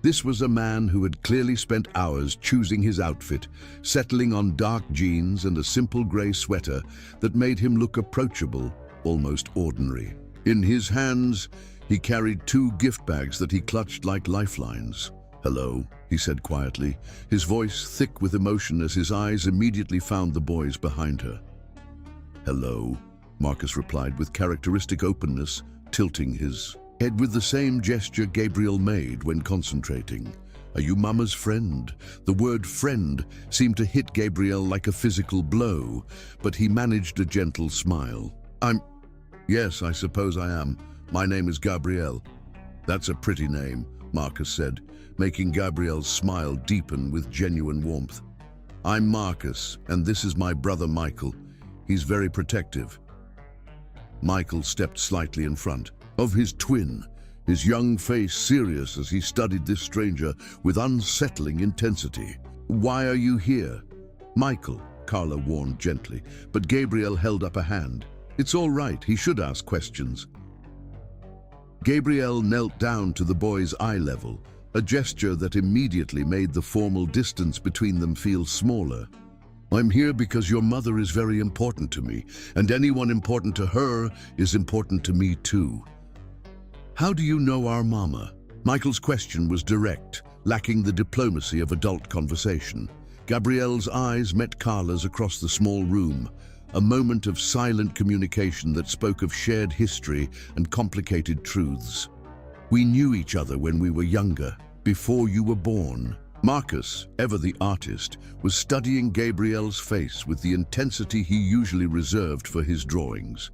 S1: This was a man who had clearly spent hours choosing his outfit, settling on dark jeans and a simple grey sweater that made him look approachable, almost ordinary. In his hands, he carried 2 gift bags that he clutched like lifelines. "Hello," he said quietly, his voice thick with emotion as his eyes immediately found the boys behind her. "Hello," Marcus replied with characteristic openness, tilting his head with the same gesture Gabriel made when concentrating. "Are you Mama's friend?" The word friend seemed to hit Gabriel like a physical blow, but he managed a gentle smile. Yes, I suppose I am. My name is Gabriel." "That's a pretty name," Marcus said, making Gabriel's smile deepen with genuine warmth. "I'm Marcus, and this is my brother Michael. He's very protective." Michael stepped slightly in front of his twin, his young face serious as he studied this stranger with unsettling intensity. "Why are you here?" "Michael," Carla warned gently, but Gabriel held up a hand. "It's all right, he should ask questions." Gabriel knelt down to the boy's eye level, a gesture that immediately made the formal distance between them feel smaller. "I'm here because your mother is very important to me, and anyone important to her is important to me too." "How do you know our mama?" Michael's question was direct, lacking the diplomacy of adult conversation. Gabriel's eyes met Carla's across the small room, a moment of silent communication that spoke of shared history and complicated truths. "We knew each other when we were younger, before you were born." Marcus, ever the artist, was studying Gabriel's face with the intensity he usually reserved for his drawings.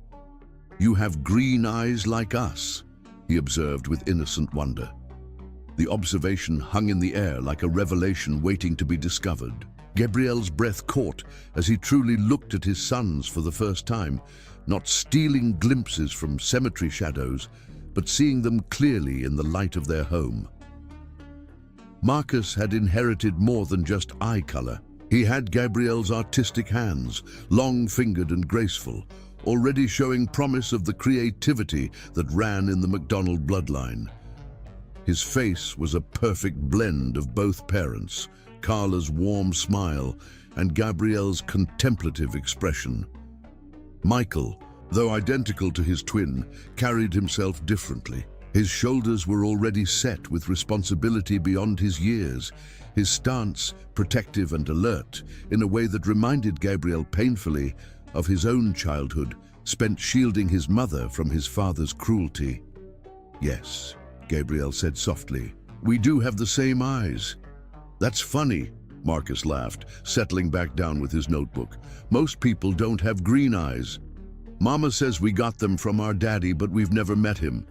S1: "You have green eyes like us," he observed with innocent wonder. The observation hung in the air like a revelation waiting to be discovered. Gabriel's breath caught as he truly looked at his sons for the first time, not stealing glimpses from cemetery shadows, but seeing them clearly in the light of their home. Marcus had inherited more than just eye color. He had Gabrielle's artistic hands, long-fingered and graceful, already showing promise of the creativity that ran in the MacDonald bloodline. His face was a perfect blend of both parents, Carla's warm smile and Gabrielle's contemplative expression. Michael, though identical to his twin, carried himself differently. His shoulders were already set with responsibility beyond his years, his stance protective and alert in a way that reminded Gabriel painfully of his own childhood, spent shielding his mother from his father's cruelty. "Yes," Gabriel said softly, "we do have the same eyes." "That's funny," Marcus laughed, settling back down with his notebook. "Most people don't have green eyes. Mama says we got them from our daddy, but we've never met him."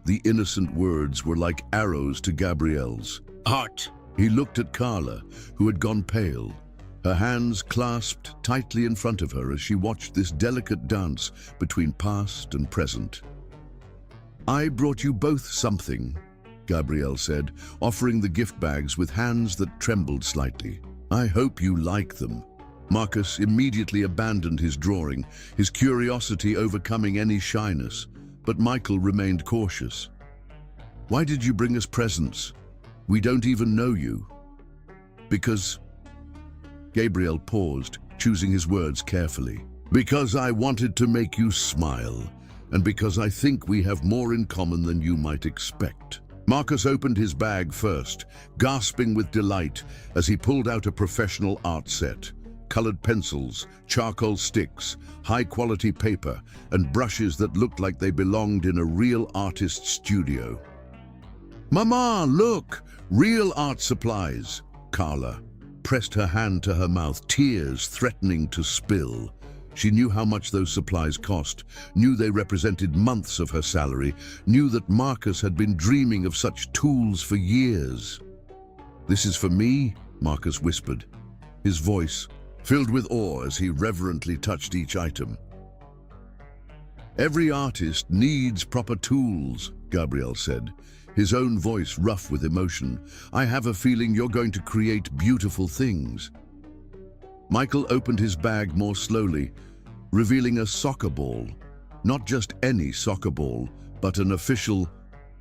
S1: The innocent words were like arrows to Gabriel's heart. He looked at Carla, who had gone pale, her hands clasped tightly in front of her as she watched this delicate dance between past and present. "I brought you both something," Gabrielle said, offering the gift bags with hands that trembled slightly. "I hope you like them." Marcus immediately abandoned his drawing, his curiosity overcoming any shyness, but Michael remained cautious. "Why did you bring us presents? We don't even know you." "Because..." Gabriel paused, choosing his words carefully. "Because I wanted to make you smile, and because I think we have more in common than you might expect." Marcus opened his bag first, gasping with delight as he pulled out a professional art set. Colored pencils, charcoal sticks, high-quality paper, and brushes that looked like they belonged in a real artist's studio. "Mama, look! Real art supplies!" Carla pressed her hand to her mouth, tears threatening to spill. She knew how much those supplies cost, knew they represented months of her salary, knew that Marcus had been dreaming of such tools for years. "This is for me," Marcus whispered, his voice filled with awe as he reverently touched each item. "Every artist needs proper tools," Gabriel said, his own voice rough with emotion. "I have a feeling you're going to create beautiful things." Michael opened his bag more slowly, revealing a soccer ball. Not just any soccer ball, but an official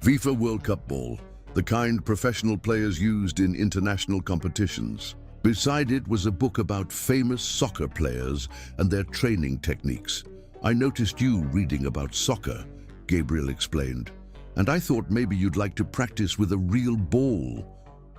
S1: FIFA World Cup ball, the kind professional players used in international competitions. Beside it was a book about famous soccer players and their training techniques. "I noticed you reading about soccer," Gabriel explained, "and I thought maybe you'd like to practice with a real ball."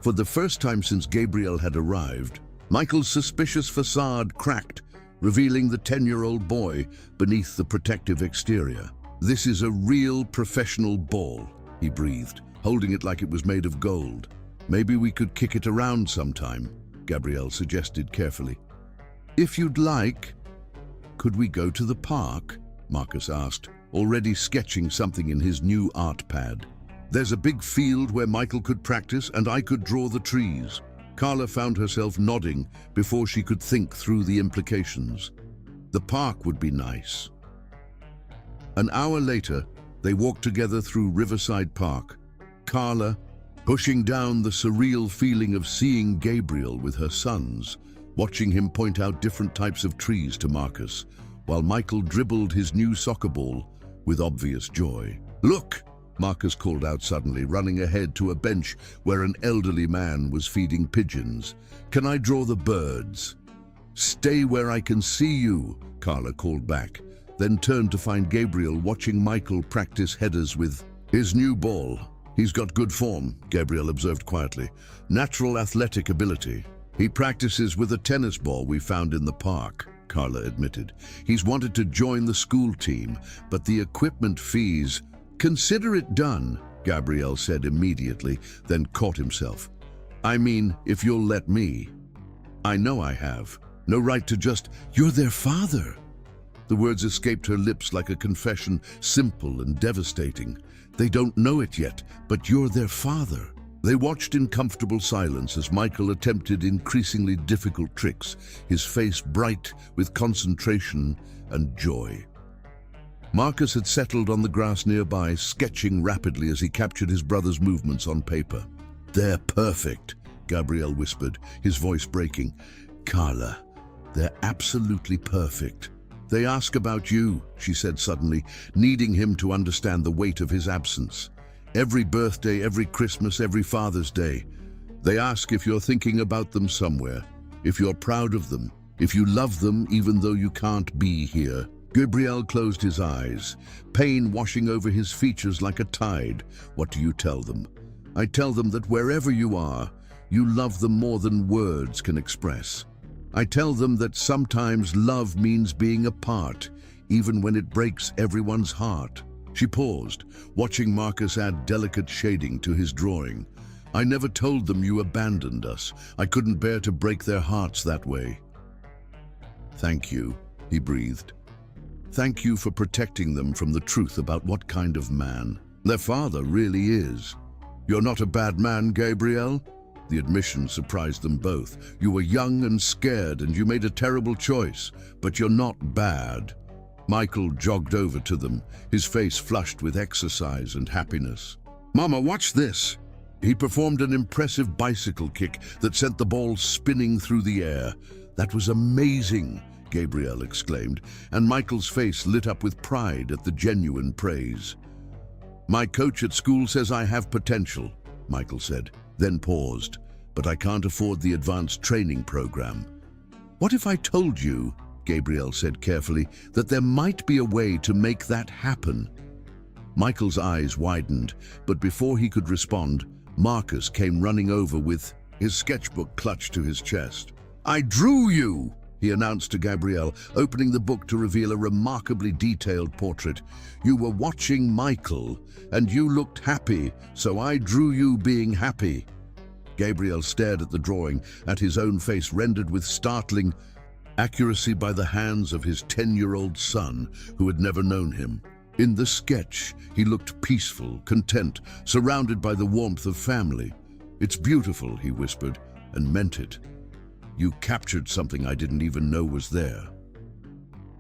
S1: For the first time since Gabriel had arrived, Michael's suspicious facade cracked, revealing the 10-year-old boy beneath the protective exterior. "This is a real professional ball," he breathed, holding it like it was made of gold. "Maybe we could kick it around sometime," Gabrielle suggested carefully. "If you'd like." "Could we go to the park?" Marcus asked, already sketching something in his new art pad. "There's a big field where Michael could practice and I could draw the trees." Carla found herself nodding before she could think through the implications. The park would be nice. An hour later, they walked together through Riverside Park, Carla pushing down the surreal feeling of seeing Gabriel with her sons, watching him point out different types of trees to Marcus, while Michael dribbled his new soccer ball with obvious joy. "Look!" Marcus called out suddenly, running ahead to a bench where an elderly man was feeding pigeons. "Can I draw the birds?" "Stay where I can see you," Carla called back, then turned to find Gabriel watching Michael practice headers with his new ball. "He's got good form," Gabriel observed quietly. "Natural athletic ability." "He practices with a tennis ball we found in the park," Carla admitted. "He's wanted to join the school team, but the equipment fees..." "Consider it done," Gabriel said immediately, then caught himself. "I mean, if you'll let me." "I know I have. No right to just..." "You're their father." The words escaped her lips like a confession, simple and devastating. "They don't know it yet, but you're their father." They watched in comfortable silence as Michael attempted increasingly difficult tricks, his face bright with concentration and joy. Marcus had settled on the grass nearby, sketching rapidly as he captured his brother's movements on paper. "They're perfect," Gabriel whispered, his voice breaking. Carla, they're absolutely perfect. They ask about you, she said suddenly, needing him to understand the weight of his absence. Every birthday, every Christmas, every Father's Day. They ask if you're thinking about them somewhere, if you're proud of them, if you love them even though you can't be here. Gabriel closed his eyes, pain washing over his features like a tide. What do you tell them? I tell them that wherever you are, you love them more than words can express. I tell them that sometimes love means being apart, even when it breaks everyone's heart. She paused, watching Marcus add delicate shading to his drawing. I never told them you abandoned us. I couldn't bear to break their hearts that way. Thank you, he breathed. Thank you for protecting them from the truth about what kind of man their father really is. You're not a bad man, Gabriel. The admission surprised them both. You were young and scared, and you made a terrible choice, but you're not bad. Michael jogged over to them, his face flushed with exercise and happiness. Mama, watch this. He performed an impressive bicycle kick that sent the ball spinning through the air. That was amazing, Gabriel exclaimed, and Michael's face lit up with pride at the genuine praise. My coach at school says I have potential, Michael said, then paused. But I can't afford the advanced training program. What if I told you, Gabriel said carefully, that there might be a way to make that happen? Michael's eyes widened, but before he could respond, Marcus came running over with his sketchbook clutched to his chest. I drew you, he announced to Gabriel, opening the book to reveal a remarkably detailed portrait. You were watching Michael, and you looked happy, so I drew you being happy. Gabriel stared at the drawing, at his own face rendered with startling accuracy by the hands of his 10-year-old son, who had never known him. In the sketch, he looked peaceful, content, surrounded by the warmth of family. It's beautiful, he whispered, and meant it. You captured something I didn't even know was there.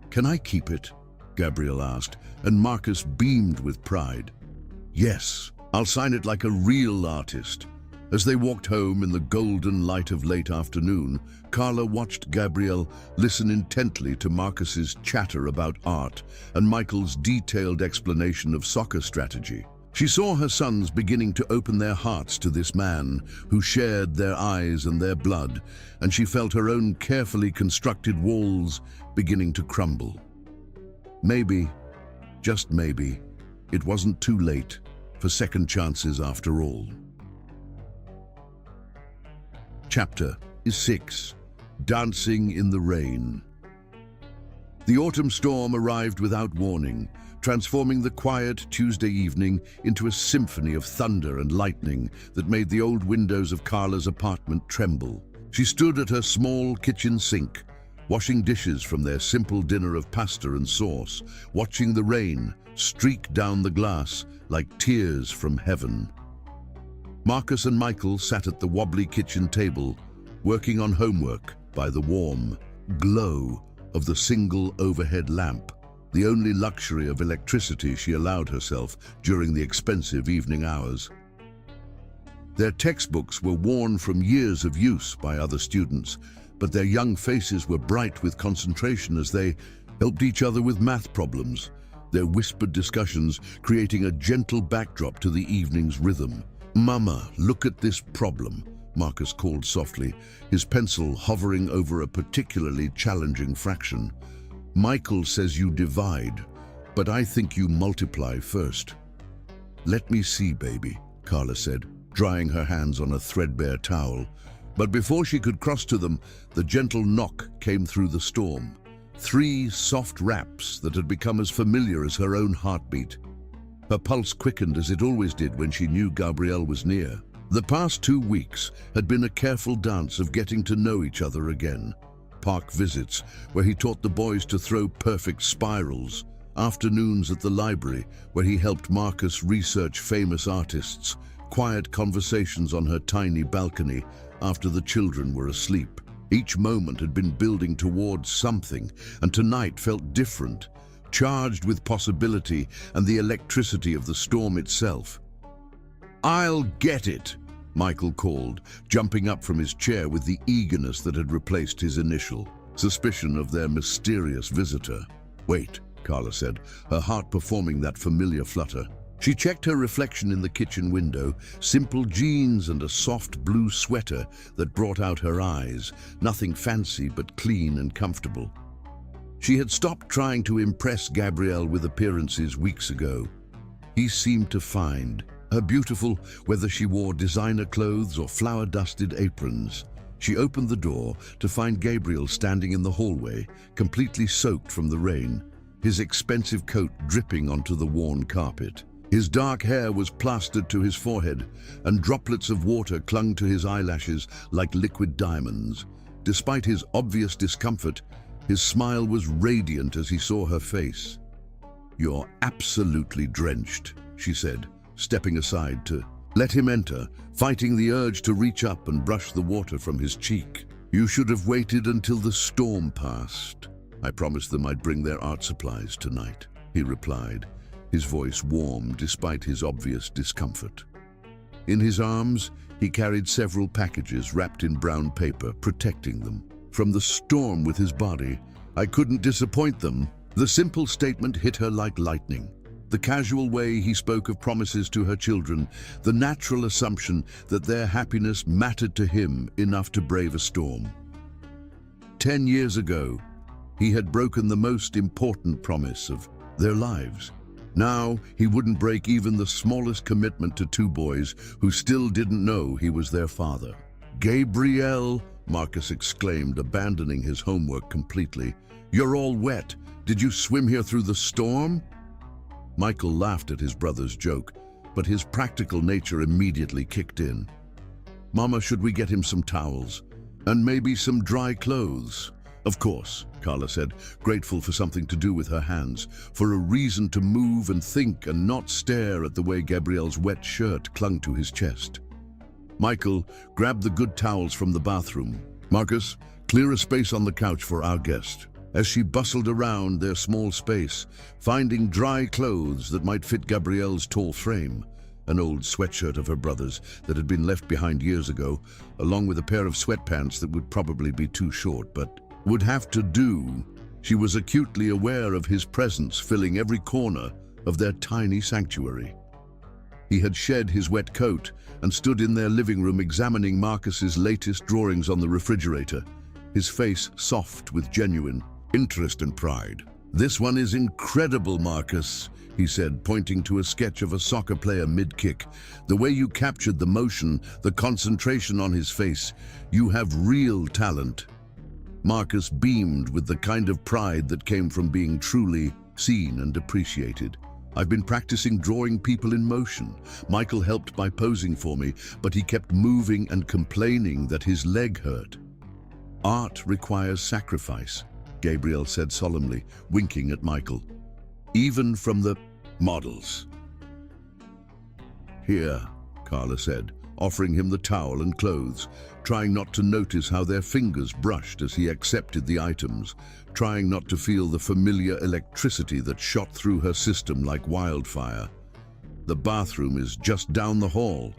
S1: Can I keep it? Gabriel asked, and Marcus beamed with pride. Yes, I'll sign it like a real artist. As they walked home in the golden light of late afternoon, Carla watched Gabriel listen intently to Marcus's chatter about art and Michael's detailed explanation of soccer strategy. She saw her sons beginning to open their hearts to this man who shared their eyes and their blood, and she felt her own carefully constructed walls beginning to crumble. Maybe, just maybe, it wasn't too late for second chances after all. Chapter 6. Dancing in the Rain. The autumn storm arrived without warning, transforming the quiet Tuesday evening into a symphony of thunder and lightning that made the old windows of Carla's apartment tremble. She stood at her small kitchen sink, washing dishes from their simple dinner of pasta and sauce, watching the rain streak down the glass like tears from heaven. Marcus and Michael sat at the wobbly kitchen table, working on homework by the warm glow of the single overhead lamp, the only luxury of electricity she allowed herself during the expensive evening hours. Their textbooks were worn from years of use by other students, but their young faces were bright with concentration as they helped each other with math problems, their whispered discussions creating a gentle backdrop to the evening's rhythm. Mama, look at this problem, Marcus called softly, his pencil hovering over a particularly challenging fraction. Michael says you divide, but I think you multiply first. Let me see, baby, Carla said, drying her hands on a threadbare towel. But before she could cross to them, the gentle knock came through the storm. 3 soft raps that had become as familiar as her own heartbeat. Her pulse quickened as it always did when she knew Gabriel was near. The past 2 weeks had been a careful dance of getting to know each other again. Park visits, where he taught the boys to throw perfect spirals. Afternoons at the library, where he helped Marcus research famous artists. Quiet conversations on her tiny balcony after the children were asleep. Each moment had been building towards something, and tonight felt different, charged with possibility and the electricity of the storm itself. I'll get it, Michael called, jumping up from his chair with the eagerness that had replaced his initial suspicion of their mysterious visitor. "Wait," Carla said, her heart performing that familiar flutter. She checked her reflection in the kitchen window, simple jeans and a soft blue sweater that brought out her eyes, nothing fancy but clean and comfortable. She had stopped trying to impress Gabriel with appearances weeks ago. He seemed to find her beautiful, whether she wore designer clothes or flower-dusted aprons. She opened the door to find Gabriel standing in the hallway, completely soaked from the rain, his expensive coat dripping onto the worn carpet. His dark hair was plastered to his forehead, and droplets of water clung to his eyelashes like liquid diamonds. Despite his obvious discomfort, his smile was radiant as he saw her face. "You're absolutely drenched," she said, stepping aside to let him enter, fighting the urge to reach up and brush the water from his cheek. "You should have waited until the storm passed. I promised them I'd bring their art supplies tonight," he replied, his voice warm despite his obvious discomfort. In his arms, he carried several packages wrapped in brown paper, protecting them from the storm with his body. "I couldn't disappoint them." The simple statement hit her like lightning. The casual way he spoke of promises to her children, the natural assumption that their happiness mattered to him enough to brave a storm. 10 years ago, he had broken the most important promise of their lives. Now, he wouldn't break even the smallest commitment to two boys who still didn't know he was their father. "Gabriel," Marcus exclaimed, abandoning his homework completely. "You're all wet. Did you swim here through the storm?" Michael laughed at his brother's joke, but his practical nature immediately kicked in. "Mama, should we get him some towels? And maybe some dry clothes?" "Of course," Carla said, grateful for something to do with her hands, for a reason to move and think and not stare at the way Gabriel's wet shirt clung to his chest. Michael grabbed the good towels from the bathroom. "Marcus, clear a space on the couch for our guest." As she bustled around their small space, finding dry clothes that might fit Gabriel's tall frame, an old sweatshirt of her brother's that had been left behind years ago, along with a pair of sweatpants that would probably be too short, but would have to do. She was acutely aware of his presence filling every corner of their tiny sanctuary. He had shed his wet coat and stood in their living room examining Marcus's latest drawings on the refrigerator, his face soft with genuine interest and pride. "This one is incredible, Marcus," he said, pointing to a sketch of a soccer player mid-kick. "The way you captured the motion, the concentration on his face, you have real talent." Marcus beamed with the kind of pride that came from being truly seen and appreciated. "I've been practicing drawing people in motion. Michael helped by posing for me, but he kept moving and complaining that his leg hurt." "Art requires sacrifice," Gabriel said solemnly, winking at Michael. "Even from the models." "Here," Carla said, offering him the towel and clothes, trying not to notice how their fingers brushed as he accepted the items, trying not to feel the familiar electricity that shot through her system like wildfire. "The bathroom is just down the hall."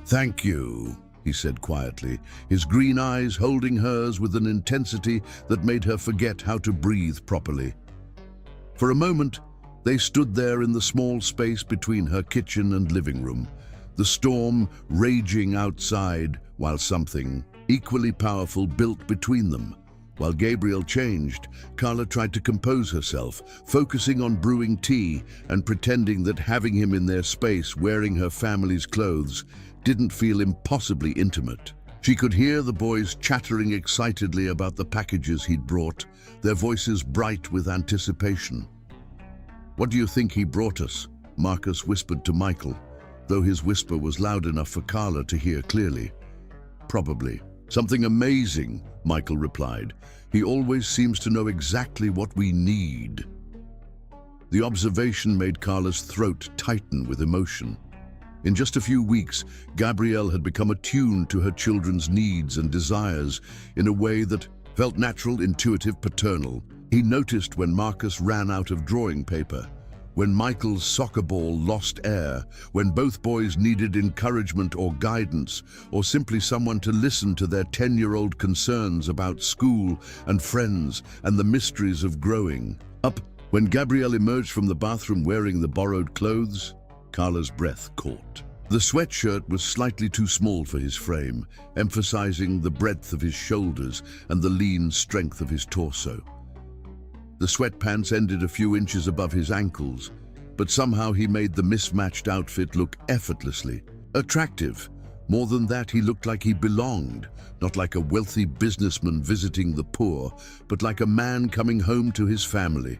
S1: "Thank you," he said quietly, his green eyes holding hers with an intensity that made her forget how to breathe properly. For a moment, they stood there in the small space between her kitchen and living room, the storm raging outside while something equally powerful built between them. While Gabriel changed, Carla tried to compose herself, focusing on brewing tea and pretending that having him in their space wearing her family's clothes didn't feel impossibly intimate. She could hear the boys chattering excitedly about the packages he'd brought, their voices bright with anticipation. "What do you think he brought us?" Marcus whispered to Michael, though his whisper was loud enough for Carla to hear clearly. "Probably something amazing," Michael replied. "He always seems to know exactly what we need." The observation made Carla's throat tighten with emotion. In just a few weeks, Gabrielle had become attuned to her children's needs and desires in a way that felt natural, intuitive, paternal. He noticed when Marcus ran out of drawing paper, when Michael's soccer ball lost air, when both boys needed encouragement or guidance, or simply someone to listen to their 10-year-old concerns about school and friends and the mysteries of growing up. When Gabriel emerged from the bathroom wearing the borrowed clothes, Carla's breath caught. The sweatshirt was slightly too small for his frame, emphasizing the breadth of his shoulders and the lean strength of his torso. The sweatpants ended a few inches above his ankles, but somehow he made the mismatched outfit look effortlessly attractive. More than that, he looked like he belonged, not like a wealthy businessman visiting the poor, but like a man coming home to his family.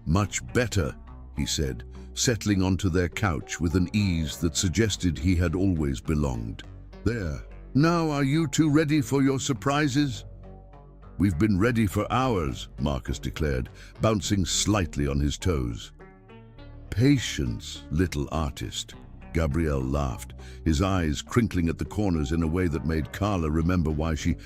S1: "Much better," he said, settling onto their couch with an ease that suggested he had always belonged. "There. Now are you two ready for your surprises?" "We've been ready for hours," Marcus declared, bouncing slightly on his toes. "Patience, little artist." Gabriel laughed, his eyes crinkling at the corners in a way that made Carla remember why she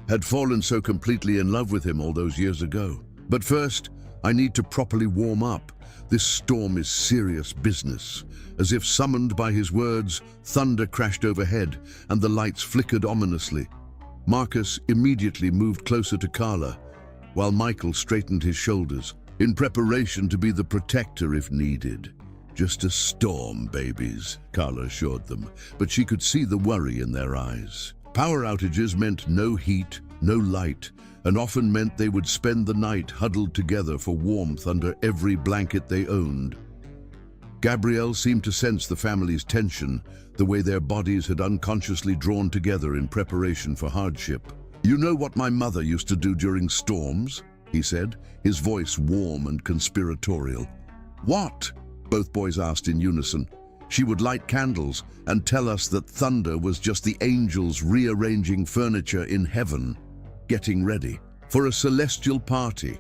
S1: had fallen so completely in love with him all those years ago. "But first, I need to properly warm up. This storm is serious business." As if summoned by his words, thunder crashed overhead and the lights flickered ominously. Marcus immediately moved closer to Carla, while Michael straightened his shoulders, in preparation to be the protector if needed. "Just a storm, babies," Carla assured them, but she could see the worry in their eyes. Power outages meant no heat, no light, and often meant they would spend the night huddled together for warmth under every blanket they owned. Gabrielle seemed to sense the family's tension, the way their bodies had unconsciously drawn together in preparation for hardship. "You know what my mother used to do during storms?" he said, his voice warm and conspiratorial. "What?" both boys asked in unison. "She would light candles and tell us that thunder was just the angels rearranging furniture in heaven, getting ready for a celestial party,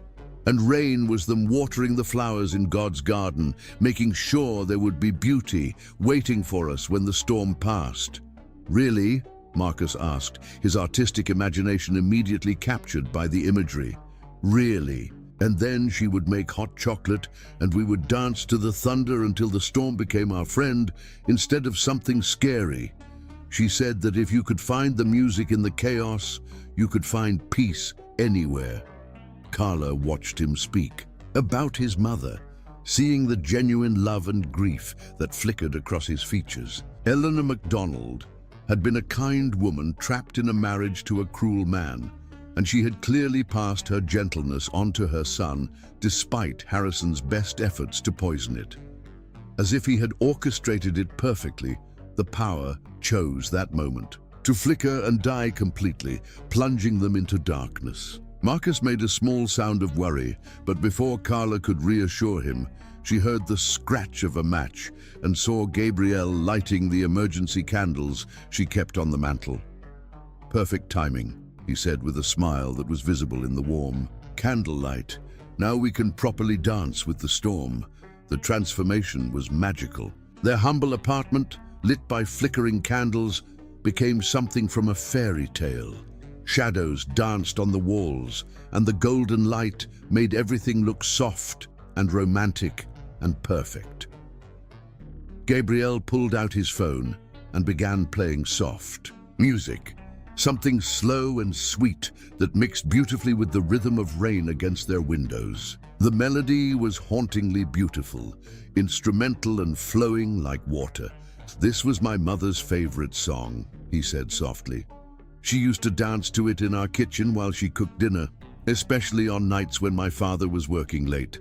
S1: and rain was them watering the flowers in God's garden, making sure there would be beauty waiting for us when the storm passed." "Really?" Marcus asked, his artistic imagination immediately captured by the imagery. "Really? And then she would make hot chocolate, and we would dance to the thunder until the storm became our friend instead of something scary. She said that if you could find the music in the chaos, you could find peace anywhere." Carla watched him speak about his mother, seeing the genuine love and grief that flickered across his features. Eleanor MacDonald had been a kind woman trapped in a marriage to a cruel man, and she had clearly passed her gentleness on to her son, despite Harrison's best efforts to poison it. As if he had orchestrated it perfectly, the power chose that moment to flicker and die completely, plunging them into darkness. Marcus made a small sound of worry, but before Carla could reassure him, she heard the scratch of a match and saw Gabrielle lighting the emergency candles she kept on the mantel. "Perfect timing," he said with a smile that was visible in the warm candlelight. "Now we can properly dance with the storm." The transformation was magical. Their humble apartment, lit by flickering candles, became something from a fairy tale. Shadows danced on the walls, and the golden light made everything look soft and romantic and perfect. Gabriel pulled out his phone and began playing soft music, something slow and sweet that mixed beautifully with the rhythm of rain against their windows. The melody was hauntingly beautiful, instrumental and flowing like water. "This was my mother's favorite song," he said softly. "She used to dance to it in our kitchen while she cooked dinner, especially on nights when my father was working late."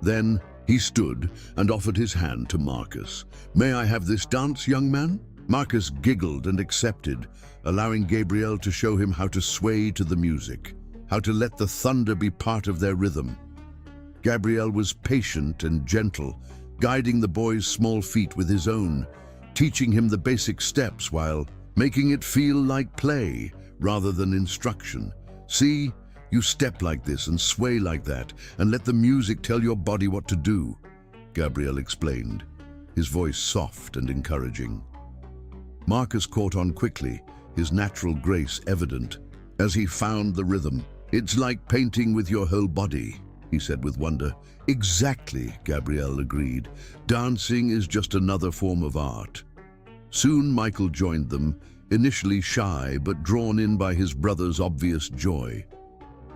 S1: Then he stood and offered his hand to Marcus. "May I have this dance, young man?" Marcus giggled and accepted, allowing Gabriel to show him how to sway to the music, how to let the thunder be part of their rhythm. Gabriel was patient and gentle, guiding the boy's small feet with his own, teaching him the basic steps while making it feel like play rather than instruction. "See, you step like this and sway like that, and let the music tell your body what to do," Gabriel explained, his voice soft and encouraging. Marcus caught on quickly, his natural grace evident, as he found the rhythm. "It's like painting with your whole body," he said with wonder. Exactly, Gabrielle agreed. Dancing is just another form of art. Soon Michael joined them, initially shy but drawn in by his brother's obvious joy.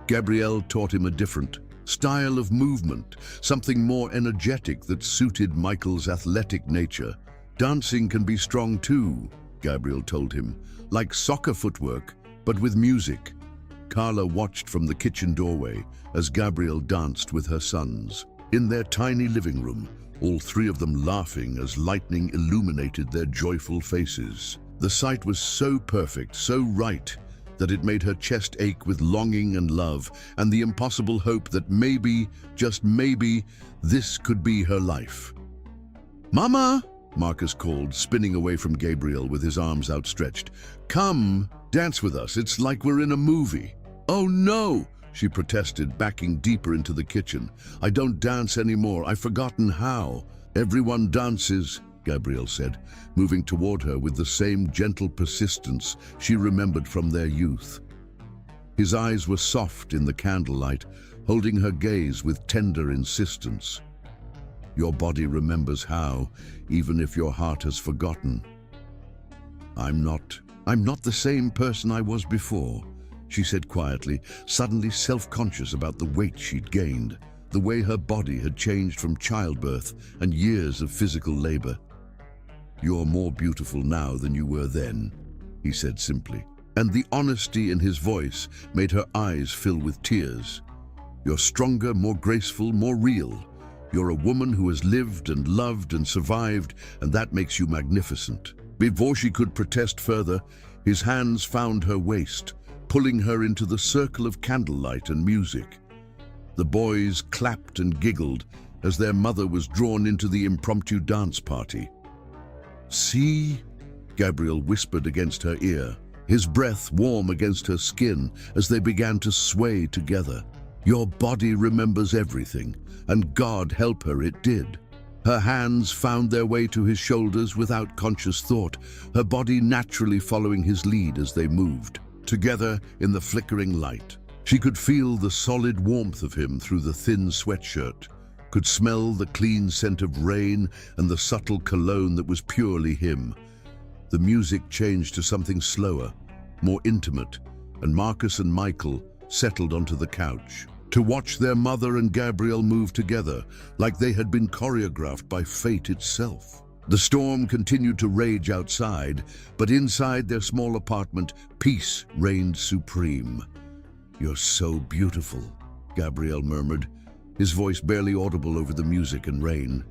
S1: Gabrielle taught him a different style of movement, something more energetic that suited Michael's athletic nature. Dancing can be strong too, Gabrielle told him, like soccer footwork, but with music. Carla watched from the kitchen doorway as Gabrielle danced with her sons. In their tiny living room, all three of them laughing as lightning illuminated their joyful faces. The sight was so perfect, so right, that it made her chest ache with longing and love and the impossible hope that maybe, just maybe, this could be her life. "Mama!" Marcus called, spinning away from Gabrielle with his arms outstretched. "Come, dance with us. It's like we're in a movie." "Oh no!" she protested, backing deeper into the kitchen. "I don't dance anymore. I've forgotten how." "Everyone dances," Gabrielle said, moving toward her with the same gentle persistence she remembered from their youth. His eyes were soft in the candlelight, holding her gaze with tender insistence. "Your body remembers how, even if your heart has forgotten." I'm not the same person I was before," she said quietly, suddenly self-conscious about the weight she'd gained, the way her body had changed from childbirth and years of physical labor. "You're more beautiful now than you were then," he said simply, and the honesty in his voice made her eyes fill with tears. "You're stronger, more graceful, more real. You're a woman who has lived and loved and survived, and that makes you magnificent." Before she could protest further, his hands found her waist, pulling her into the circle of candlelight and music. The boys clapped and giggled as their mother was drawn into the impromptu dance party. "See?" Gabrielle whispered against her ear, his breath warm against her skin as they began to sway together. "Your body remembers everything, and God help her, it did." Her hands found their way to his shoulders without conscious thought, her body naturally following his lead as they moved. Together in the flickering light, she could feel the solid warmth of him through the thin sweatshirt, could smell the clean scent of rain and the subtle cologne that was purely him. The music changed to something slower, more intimate, and Marcus and Michael settled onto the couch to watch their mother and Gabrielle move together like they had been choreographed by fate itself. The storm continued to rage outside, but inside their small apartment, peace reigned supreme. "You're so beautiful," Gabrielle murmured, his voice barely audible over the music and rain.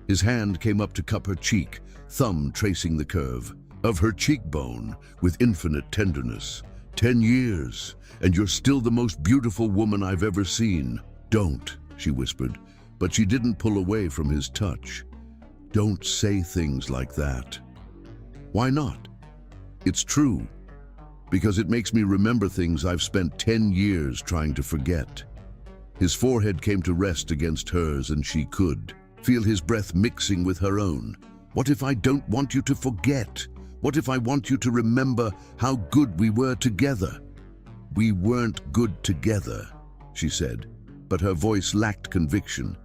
S1: His hand came up to cup her cheek, thumb tracing the curve of her cheekbone with infinite tenderness. 10 years, and you're still the most beautiful woman I've ever seen." "Don't," she whispered, but she didn't pull away from his touch. "Don't say things like that." "Why not?" "It's true, because it makes me remember things I've spent 10 years trying to forget." His forehead came to rest against hers, and she could feel his breath mixing with her own. "What if I don't want you to forget? What if I want you to remember how good we were together?" "We weren't good together," she said, but her voice lacked conviction.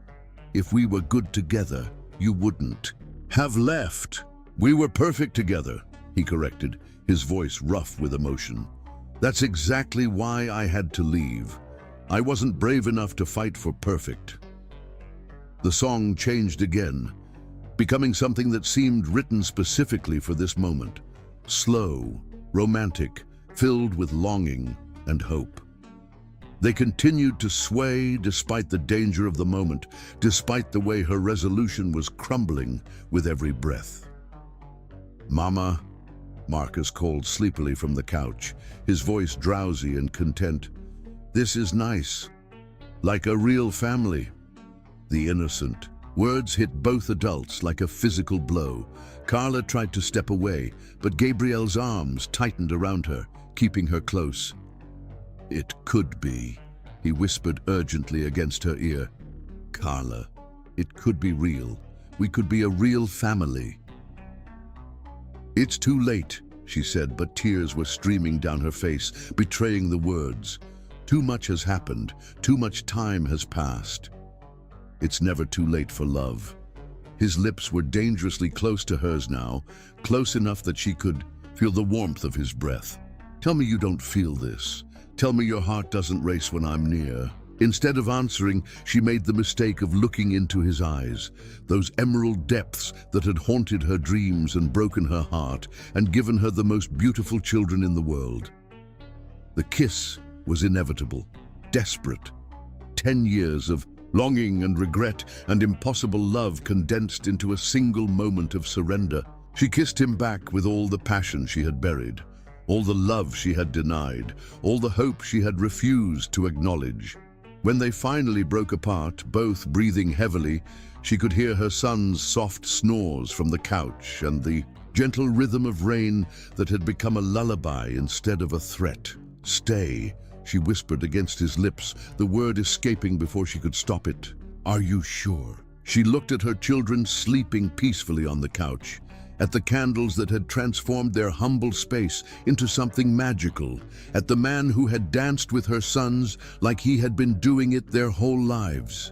S1: "If we were good together, you wouldn't have left." "We were perfect together," he corrected, his voice rough with emotion. "That's exactly why I had to leave. I wasn't brave enough to fight for perfect." The song changed again, becoming something that seemed written specifically for this moment. Slow, romantic, filled with longing and hope. They continued to sway despite the danger of the moment, despite the way her resolution was crumbling with every breath. "Mama," Marcus called sleepily from the couch, his voice drowsy and content. "This is nice. Like a real family." The innocent words hit both adults like a physical blow. Carla tried to step away, but Gabrielle's arms tightened around her, keeping her close. "It could be," he whispered urgently against her ear. "Carla, it could be real. We could be a real family." "It's too late," she said, but tears were streaming down her face, betraying the words. Too much has happened. Too much time has passed. It's never too late for love. His lips were dangerously close to hers now, close enough that she could feel the warmth of his breath. Tell me you don't feel this. Tell me your heart doesn't race when I'm near. Instead of answering, she made the mistake of looking into his eyes, those emerald depths that had haunted her dreams and broken her heart and given her the most beautiful children in the world. The kiss was inevitable, desperate. 10 years of longing and regret and impossible love condensed into a single moment of surrender. She kissed him back with all the passion she had buried, all the love she had denied, all the hope she had refused to acknowledge. When they finally broke apart, both breathing heavily, she could hear her son's soft snores from the couch and the gentle rhythm of rain that had become a lullaby instead of a threat. "Stay," she whispered against his lips, the word escaping before she could stop it. "Are you sure?" She looked at her children sleeping peacefully on the couch, at the candles that had transformed their humble space into something magical, at the man who had danced with her sons like he had been doing it their whole lives.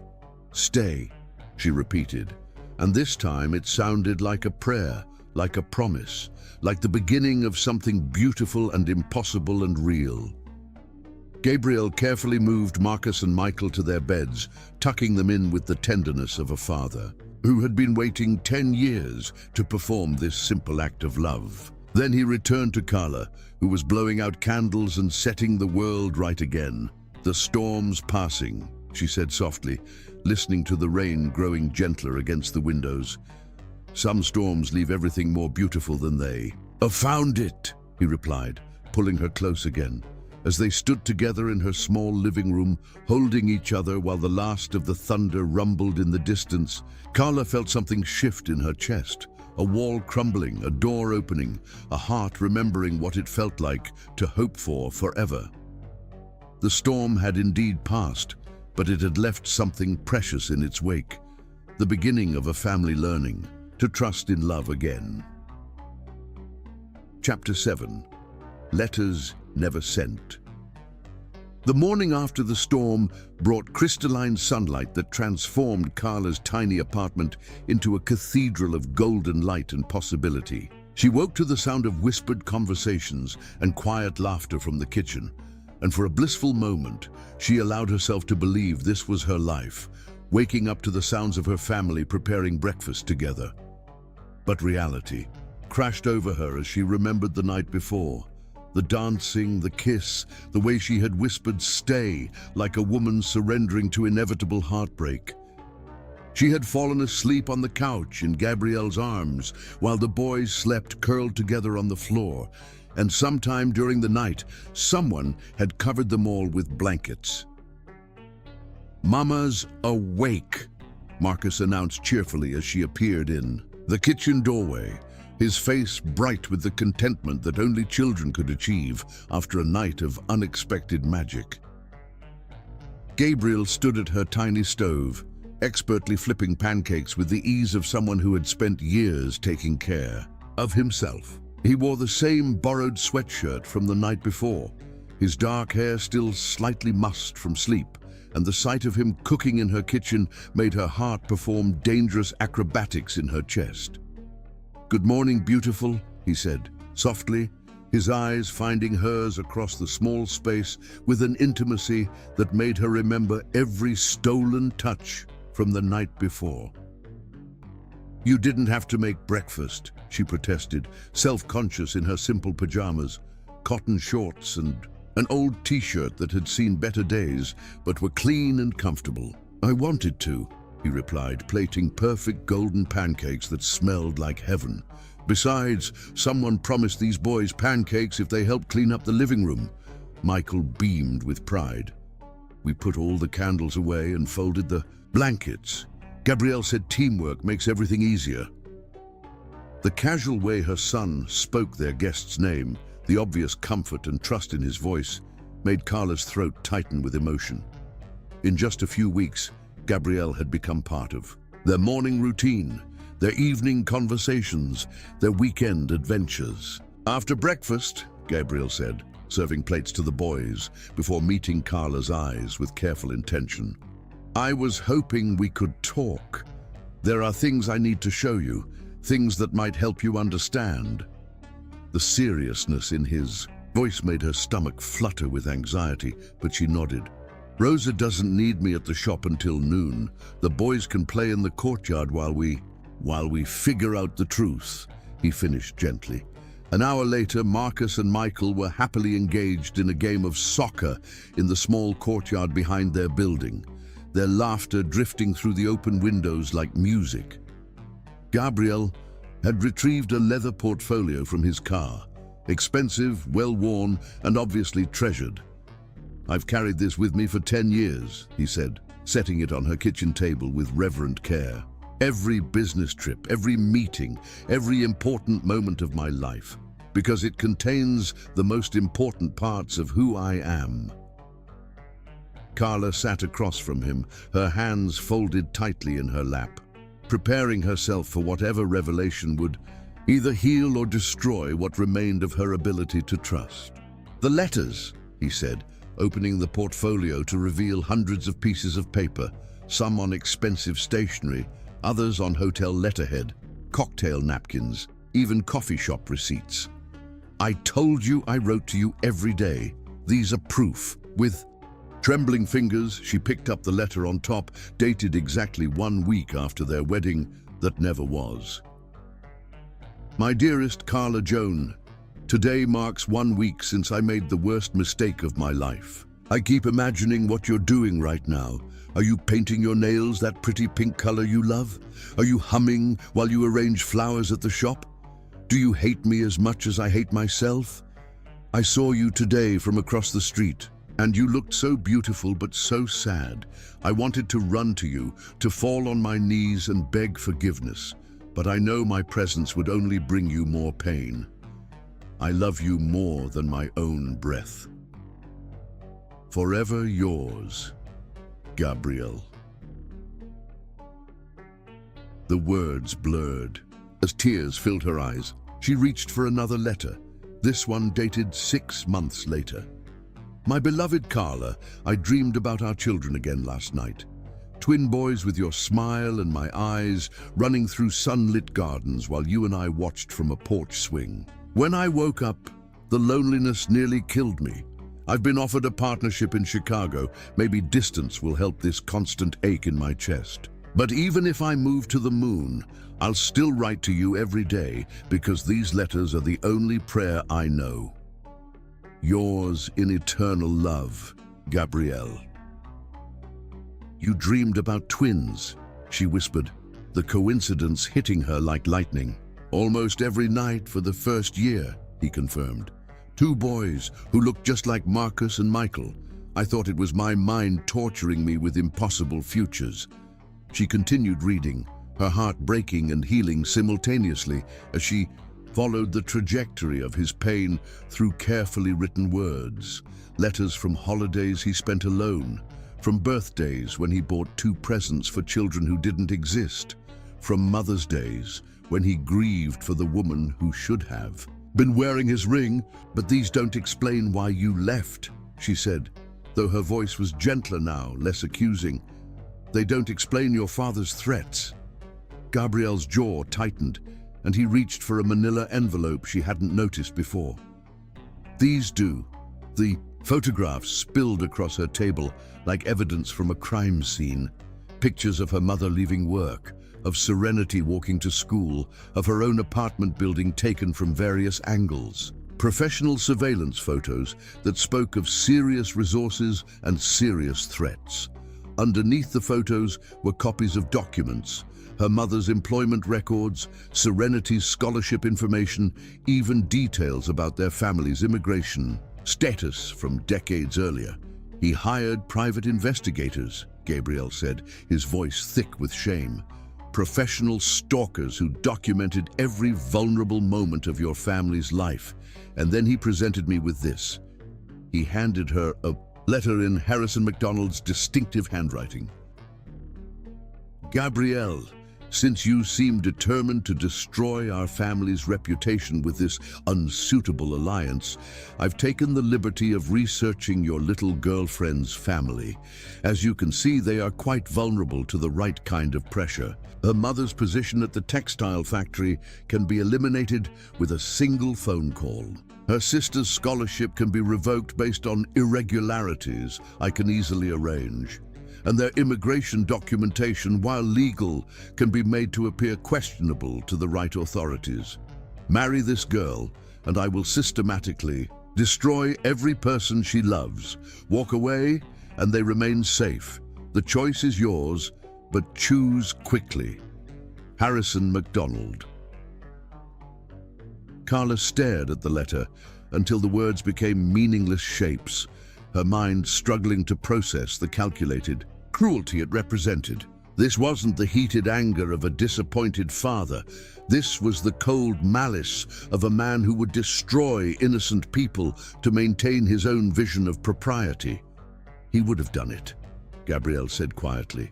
S1: "Stay," she repeated, and this time it sounded like a prayer, like a promise, like the beginning of something beautiful and impossible and real. Gabriel carefully moved Marcus and Michael to their beds, tucking them in with the tenderness of a father who had been waiting 10 years to perform this simple act of love. Then he returned to Carla, who was blowing out candles and setting the world right again. "The storm's passing," she said softly, listening to the rain growing gentler against the windows. "Some storms leave everything more beautiful than they." "I found it," he replied, pulling her close again. As they stood together in her small living room, holding each other while the last of the thunder rumbled in the distance, Carla felt something shift in her chest, a wall crumbling, a door opening, a heart remembering what it felt like to hope for forever. The storm had indeed passed, but it had left something precious in its wake, the beginning of a family learning to trust in love again. Chapter 7. Letters Never Sent. The morning after the storm brought crystalline sunlight that transformed Carla's tiny apartment into a cathedral of golden light and possibility. She woke to the sound of whispered conversations and quiet laughter from the kitchen, and for a blissful moment, she allowed herself to believe this was her life, waking up to the sounds of her family preparing breakfast together. But reality crashed over her as she remembered the night before. The dancing, the kiss, the way she had whispered "stay" like a woman surrendering to inevitable heartbreak. She had fallen asleep on the couch in Gabrielle's arms while the boys slept curled together on the floor, and sometime during the night, someone had covered them all with blankets. "Mama's awake," Marcus announced cheerfully as she appeared in the kitchen doorway, his face bright with the contentment that only children could achieve after a night of unexpected magic. Gabriel stood at her tiny stove, expertly flipping pancakes with the ease of someone who had spent years taking care of himself. He wore the same borrowed sweatshirt from the night before, his dark hair still slightly mussed from sleep, and the sight of him cooking in her kitchen made her heart perform dangerous acrobatics in her chest. "Good morning, beautiful," he said, softly, his eyes finding hers across the small space with an intimacy that made her remember every stolen touch from the night before. "You didn't have to make breakfast," she protested, self-conscious in her simple pajamas, cotton shorts and an old t-shirt that had seen better days but were clean and comfortable. "I wanted to," he replied, plating perfect golden pancakes that smelled like heaven. "Besides, someone promised these boys pancakes if they helped clean up the living room." Michael beamed with pride. "We put all the candles away and folded the blankets. Gabrielle said teamwork makes everything easier." The casual way her son spoke their guest's name, the obvious comfort and trust in his voice, made Carla's throat tighten with emotion. In just a few weeks, Gabrielle had become part of their morning routine, their evening conversations, their weekend adventures. "After breakfast," Gabrielle said, serving plates to the boys before meeting Carla's eyes with careful intention. "I was hoping we could talk. There are things I need to show you, things that might help you understand." The seriousness in his voice made her stomach flutter with anxiety, but she nodded. "Rosa doesn't need me at the shop until noon. The boys can play in the courtyard while we figure out the truth," he finished gently. An hour later, Marcus and Michael were happily engaged in a game of soccer in the small courtyard behind their building, their laughter drifting through the open windows like music. Gabriel had retrieved a leather portfolio from his car, expensive, well-worn, and obviously treasured. "I've carried this with me for 10 years, he said, setting it on her kitchen table with reverent care. "Every business trip, every meeting, every important moment of my life, because it contains the most important parts of who I am." Carla sat across from him, her hands folded tightly in her lap, preparing herself for whatever revelation would either heal or destroy what remained of her ability to trust. "The letters," he said, opening the portfolio to reveal hundreds of pieces of paper, some on expensive stationery, others on hotel letterhead, cocktail napkins, even coffee shop receipts. "I told you I wrote to you every day. These are proof." With trembling fingers, she picked up the letter on top, dated exactly 1 week after their wedding that never was. "My dearest Carla Joan, today marks 1 week since I made the worst mistake of my life. I keep imagining what you're doing right now. Are you painting your nails that pretty pink color you love? Are you humming while you arrange flowers at the shop? Do you hate me as much as I hate myself? I saw you today from across the street, and you looked so beautiful but so sad. I wanted to run to you, to fall on my knees and beg forgiveness, but I know my presence would only bring you more pain. I love you more than my own breath. Forever yours, Gabriel." The words blurred as tears filled her eyes. She reached for another letter, this one dated 6 months later. "My beloved Carla, I dreamed about our children again last night. Twin boys with your smile and my eyes running through sunlit gardens while you and I watched from a porch swing. When I woke up, the loneliness nearly killed me. I've been offered a partnership in Chicago. Maybe distance will help this constant ache in my chest. But even if I move to the moon, I'll still write to you every day because these letters are the only prayer I know. Yours in eternal love, Gabrielle." "You dreamed about twins," she whispered, the coincidence hitting her like lightning. "Almost every night for the first year," he confirmed. "2 boys who looked just like Marcus and Michael. I thought it was my mind torturing me with impossible futures." She continued reading, her heart breaking and healing simultaneously as she followed the trajectory of his pain through carefully written words. Letters from holidays he spent alone, from birthdays when he bought 2 presents for children who didn't exist, from Mother's Days when he grieved for the woman who should have been wearing his ring. "But these don't explain why you left," she said, though her voice was gentler now, less accusing. "They don't explain your father's threats." Gabrielle's jaw tightened, and he reached for a manila envelope she hadn't noticed before. "These do." The photographs spilled across her table like evidence from a crime scene. Pictures of her mother leaving work, of Serenity walking to school, of her own apartment building taken from various angles. Professional surveillance photos that spoke of serious resources and serious threats. Underneath the photos were copies of documents, her mother's employment records, Serenity's scholarship information, even details about their family's immigration status from decades earlier. "He hired private investigators," Gabriel said, his voice thick with shame. "Professional stalkers who documented every vulnerable moment of your family's life. And then he presented me with this." He handed her a letter in Harrison McDonald's distinctive handwriting. "Gabrielle, Since you seem determined to destroy our family's reputation with this unsuitable alliance, I've taken the liberty of researching your little girlfriend's family. As you can see, they are quite vulnerable to the right kind of pressure. Her mother's position at the textile factory can be eliminated with a single phone call. Her sister's scholarship can be revoked based on irregularities I can easily arrange. And their immigration documentation, while legal, can be made to appear questionable to the right authorities. Marry this girl, and I will systematically destroy every person she loves. Walk away, and they remain safe. The choice is yours, but choose quickly. Harrison MacDonald. Carla stared at the letter until the words became meaningless shapes, her mind struggling to process the calculated cruelty it represented. This wasn't the heated anger of a disappointed father. This was the cold malice of a man who would destroy innocent people to maintain his own vision of propriety. He would have done it, Gabrielle said quietly.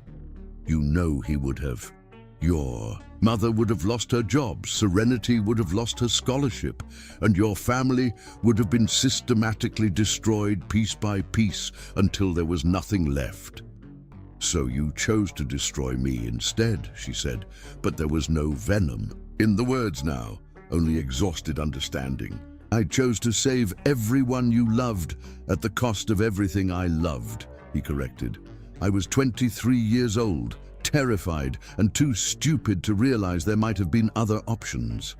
S1: You know he would have. Your mother would have lost her job, Serenity would have lost her scholarship, and your family would have been systematically destroyed piece by piece until there was nothing left. So you chose to destroy me instead, she said, but there was no venom in the words now, only exhausted understanding. I chose to save everyone you loved at the cost of everything I loved, he corrected. I was 23 years old, terrified and too stupid to realize there might have been other options.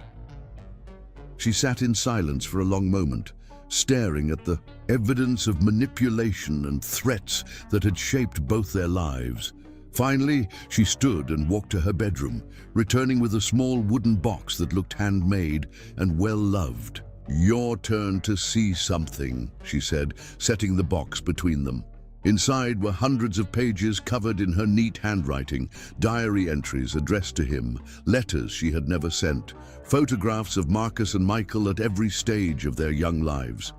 S1: She sat in silence for a long moment, staring at the evidence of manipulation and threats that had shaped both their lives. Finally, she stood and walked to her bedroom, returning with a small wooden box that looked handmade and well-loved. Your turn to see something, she said, setting the box between them. Inside were hundreds of pages covered in her neat handwriting, diary entries addressed to him, letters she had never sent, photographs of Marcus and Michael at every stage of their young lives.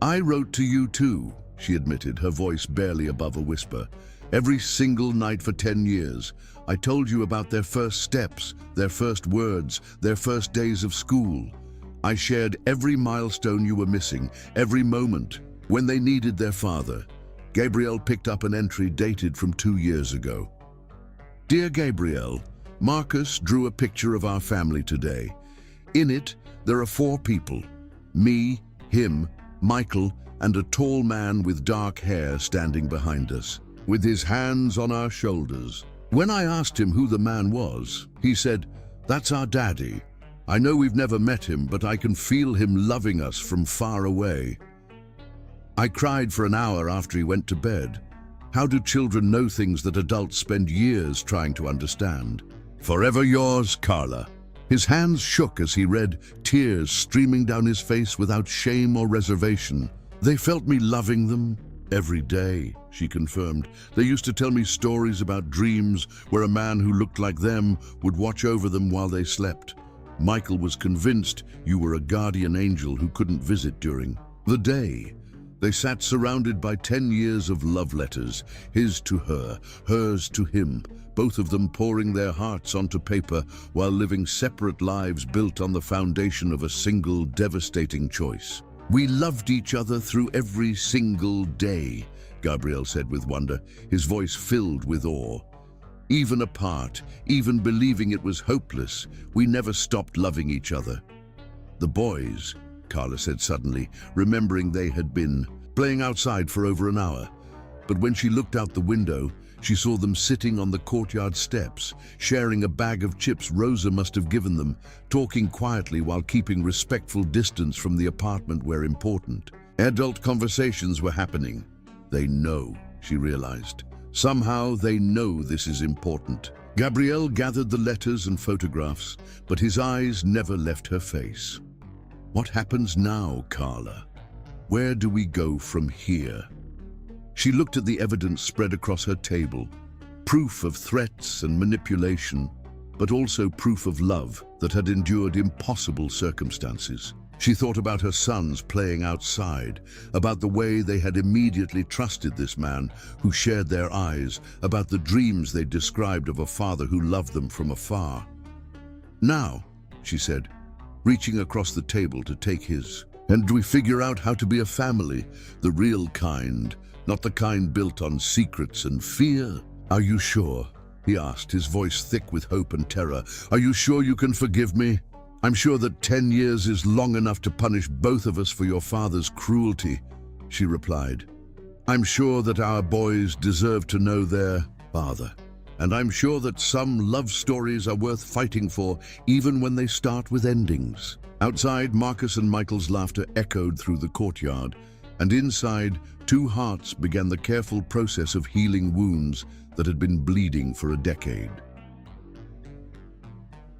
S1: I wrote to you too, she admitted, her voice barely above a whisper. Every single night for 10 years. I told you about their first steps, their first words, their first days of school. I shared every milestone you were missing, every moment, when they needed their father. Gabrielle picked up an entry dated from 2 years ago. Dear Gabrielle, Marcus drew a picture of our family today. In it, there are 4 people. Me, him, Michael, and a tall man with dark hair standing behind us, with his hands on our shoulders. When I asked him who the man was, he said, "That's our daddy. I know we've never met him, but I can feel him loving us from far away." I cried for an hour after he went to bed. How do children know things that adults spend years trying to understand? Forever yours, Carla. His hands shook as he read, tears streaming down his face without shame or reservation. They felt me loving them every day, she confirmed. They used to tell me stories about dreams where a man who looked like them would watch over them while they slept. Michael was convinced you were a guardian angel who couldn't visit during the day. They sat surrounded by 10 years of love letters, his to her, hers to him, both of them pouring their hearts onto paper while living separate lives built on the foundation of a single devastating choice. We loved each other through every single day, Gabrielle said with wonder, his voice filled with awe. Even apart, even believing it was hopeless, we never stopped loving each other. The boys, Carla said suddenly, remembering they had been playing outside for over an hour. But when she looked out the window, she saw them sitting on the courtyard steps, sharing a bag of chips Rosa must have given them, talking quietly while keeping respectful distance from the apartment where important. Adult conversations were happening. They know, she realized. Somehow they know this is important. Gabrielle gathered the letters and photographs, but his eyes never left her face. What happens now, Carla? Where do we go from here? She looked at the evidence spread across her table, proof of threats and manipulation, but also proof of love that had endured impossible circumstances. She thought about her sons playing outside, about the way they had immediately trusted this man who shared their eyes, about the dreams they described of a father who loved them from afar. "Now," she said, reaching across the table to take his, "and we figure out how to be a family, the real kind, not the kind built on secrets and fear." "Are you sure?" he asked, his voice thick with hope and terror. "Are you sure you can forgive me? I'm sure that 10 years is long enough to punish both of us for your father's cruelty," she replied. "I'm sure that our boys deserve to know their father. And I'm sure that some love stories are worth fighting for, even when they start with endings." Outside, Marcus and Michael's laughter echoed through the courtyard, and inside, two hearts began the careful process of healing wounds that had been bleeding for a decade.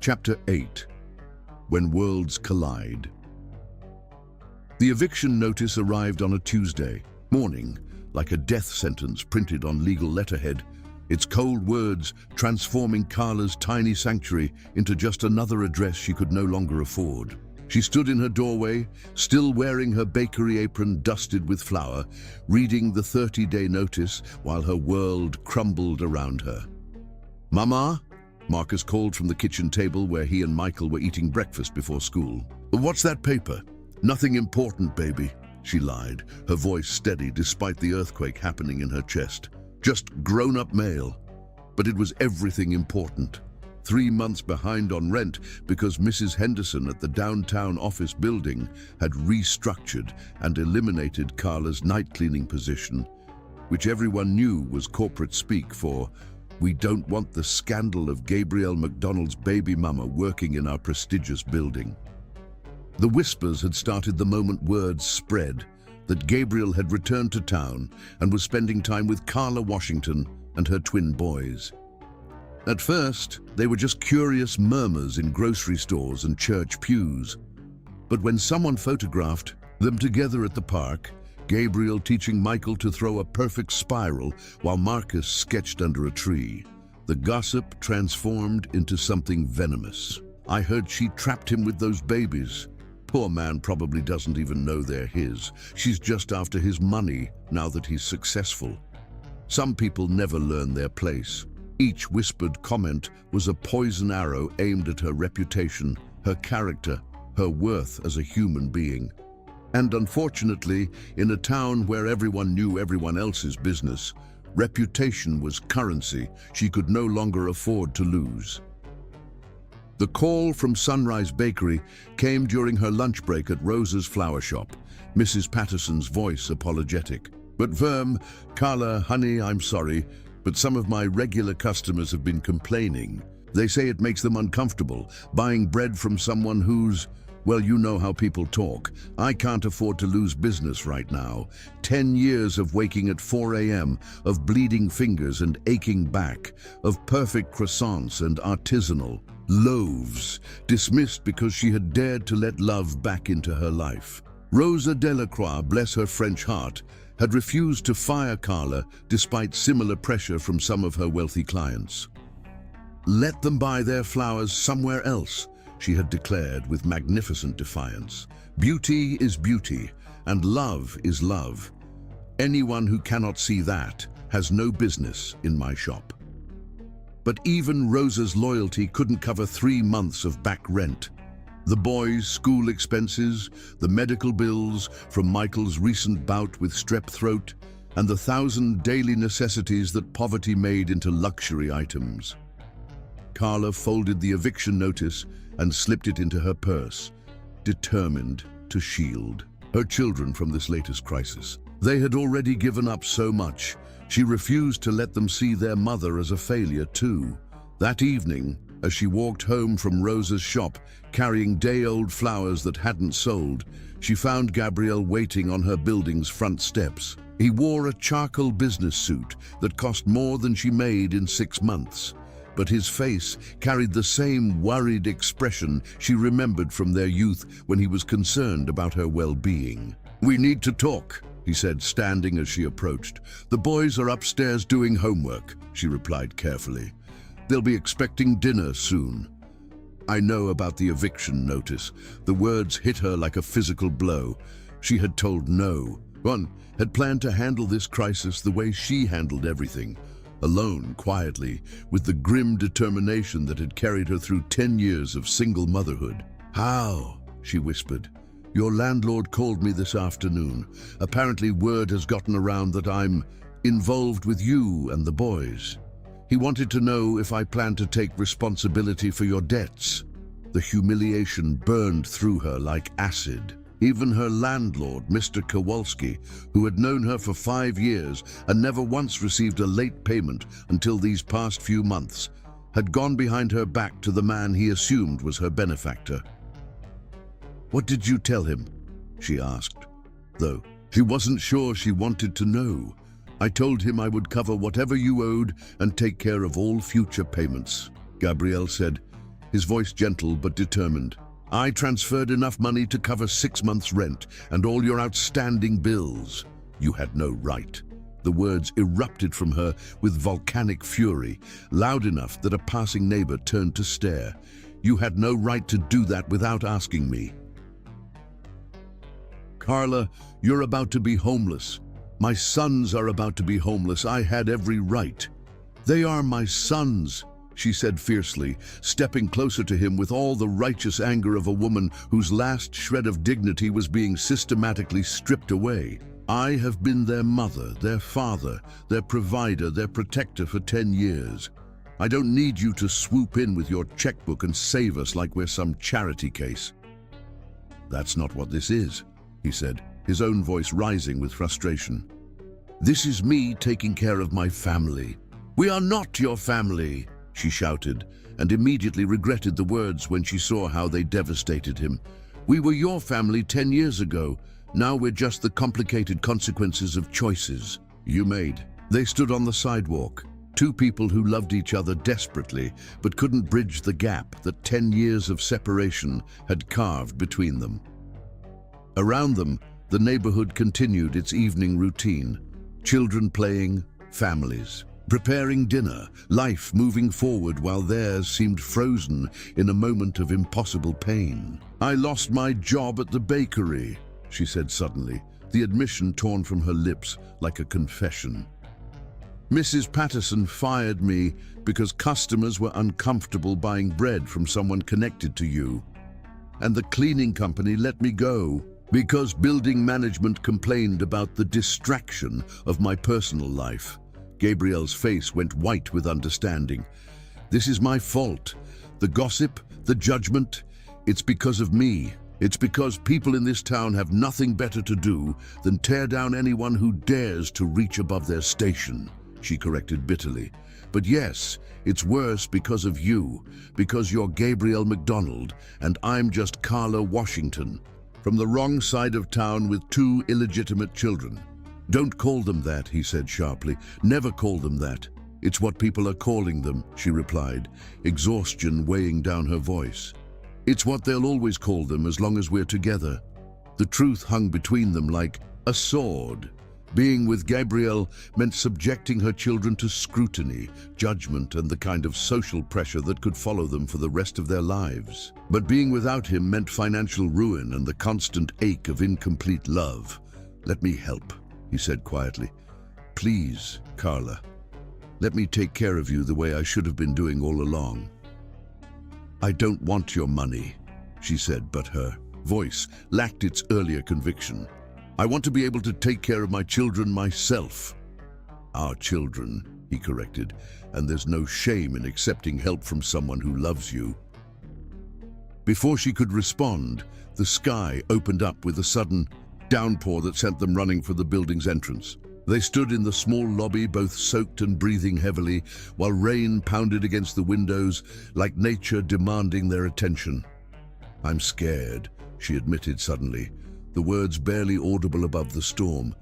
S1: Chapter 8. When Worlds Collide. The eviction notice arrived on a Tuesday morning, like a death sentence printed on legal letterhead, its cold words transforming Carla's tiny sanctuary into just another address she could no longer afford. She stood in her doorway, still wearing her bakery apron dusted with flour, reading the 30-day notice while her world crumbled around her. "Mama?" Marcus called from the kitchen table where he and Michael were eating breakfast before school. "What's that paper?" "Nothing important, baby," she lied, her voice steady despite the earthquake happening in her chest. "Just grown-up mail." But it was everything important. 3 months behind on rent because Mrs. Henderson at the downtown office building had restructured and eliminated Carla's night cleaning position, which everyone knew was corporate speak for, "We don't want the scandal of Gabrielle McDonald's baby mama working in our prestigious building." The whispers had started the moment words spread that Gabrielle had returned to town and was spending time with Carla Washington and her twin boys. At first, they were just curious murmurs in grocery stores and church pews. But when someone photographed them together at the park, Gabrielle teaching Michael to throw a perfect spiral while Marcus sketched under a tree, the gossip transformed into something venomous. "I heard she trapped him with those babies. Poor man probably doesn't even know they're his. She's just after his money now that he's successful." Some people never learn their place. Each whispered comment was a poison arrow aimed at her reputation, her character, her worth as a human being. And unfortunately, in a town where everyone knew everyone else's business, reputation was currency she could no longer afford to lose. The call from Sunrise Bakery came during her lunch break at Rosa's flower shop, Mrs. Patterson's voice apologetic. "But Carla, honey, I'm sorry, but some of my regular customers have been complaining. They say it makes them uncomfortable, buying bread from someone who's, well, you know how people talk. I can't afford to lose business right now. 10 years of waking at 4 a.m., of bleeding fingers and aching back, of perfect croissants and artisanal loaves, dismissed because she had dared to let love back into her life." Rosa Delacroix, bless her French heart, had refused to fire Carla despite similar pressure from some of her wealthy clients. "Let them buy their flowers somewhere else," she had declared with magnificent defiance. "Beauty is beauty, and love is love. Anyone who cannot see that has no business in my shop." But even Rosa's loyalty couldn't cover 3 months of back rent. The boys' school expenses, the medical bills from Michael's recent bout with strep throat, and the 1,000 daily necessities that poverty made into luxury items. Carla folded the eviction notice and slipped it into her purse, determined to shield her children from this latest crisis. They had already given up so much. She refused to let them see their mother as a failure too. That evening, as she walked home from Rosa's shop, carrying day-old flowers that hadn't sold, she found Gabriel waiting on her building's front steps. He wore a charcoal business suit that cost more than she made in 6 months, but his face carried the same worried expression she remembered from their youth when he was concerned about her well-being. "We need to talk," he said, standing as she approached. "The boys are upstairs doing homework," she replied carefully. "They'll be expecting dinner soon." I know about the eviction notice. The words hit her like a physical blow. She had told no. One had planned to handle this crisis the way she handled everything. Alone, quietly, with the grim determination that had carried her through 10 years of single motherhood. "How?" she whispered. "Your landlord called me this afternoon. Apparently word has gotten around that I'm involved with you and the boys. He wanted to know if I plan to take responsibility for your debts." The humiliation burned through her like acid. Even her landlord, Mr. Kowalski, who had known her for 5 years and never once received a late payment until these past few months, had gone behind her back to the man he assumed was her benefactor. "What did you tell him?" she asked, though she wasn't sure she wanted to know. "I told him I would cover whatever you owed and take care of all future payments," Gabriel said, his voice gentle but determined. "I transferred enough money to cover 6 months' rent and all your outstanding bills." "You had no right." The words erupted from her with volcanic fury, loud enough that a passing neighbor turned to stare. "You had no right to do that without asking me." "Carla, you're about to be homeless. My sons are about to be homeless. I had every right." "They are my sons," she said fiercely, stepping closer to him with all the righteous anger of a woman whose last shred of dignity was being systematically stripped away. "I have been their mother, their father, their provider, their protector for 10 years. I don't need you to swoop in with your checkbook and save us like we're some charity case." "That's not what this is," he said, his own voice rising with frustration. "This is me taking care of my family." "We are not your family," she shouted, and immediately regretted the words when she saw how they devastated him. "We were your family 10 years ago. Now we're just the complicated consequences of choices you made." They stood on the sidewalk, two people who loved each other desperately but couldn't bridge the gap that 10 years of separation had carved between them. Around them, the neighborhood continued its evening routine. Children playing, families preparing dinner, life moving forward while theirs seemed frozen in a moment of impossible pain. "I lost my job at the bakery," she said suddenly, the admission torn from her lips like a confession. "Mrs. Patterson fired me because customers were uncomfortable buying bread from someone connected to you. And the cleaning company let me go because building management complained about the distraction of my personal life." Gabriel's face went white with understanding. "This is my fault. The gossip, the judgment, it's because of me. It's because people in this town have nothing better to do than tear down anyone who dares to reach above their station," she corrected bitterly. "But yes, it's worse because of you, because you're Gabriel McDonald and I'm just Carla Washington, from the wrong side of town with 2 illegitimate children." "Don't call them that," he said sharply. "Never call them that." "It's what people are calling them," she replied, exhaustion weighing down her voice. "It's what they'll always call them as long as we're together." The truth hung between them like a sword. Being with Gabriel meant subjecting her children to scrutiny, judgment, and the kind of social pressure that could follow them for the rest of their lives. But being without him meant financial ruin and the constant ache of incomplete love. "Let me help," he said quietly. "Please, Carla. Let me take care of you the way I should have been doing all along." "I don't want your money," she said, but her voice lacked its earlier conviction. "I want to be able to take care of my children myself." "Our children," he corrected, "and there's no shame in accepting help from someone who loves you." Before she could respond, the sky opened up with a sudden downpour that sent them running for the building's entrance. They stood in the small lobby, both soaked and breathing heavily, while rain pounded against the windows like nature demanding their attention. "I'm scared," she admitted suddenly, the words barely audible above the storm.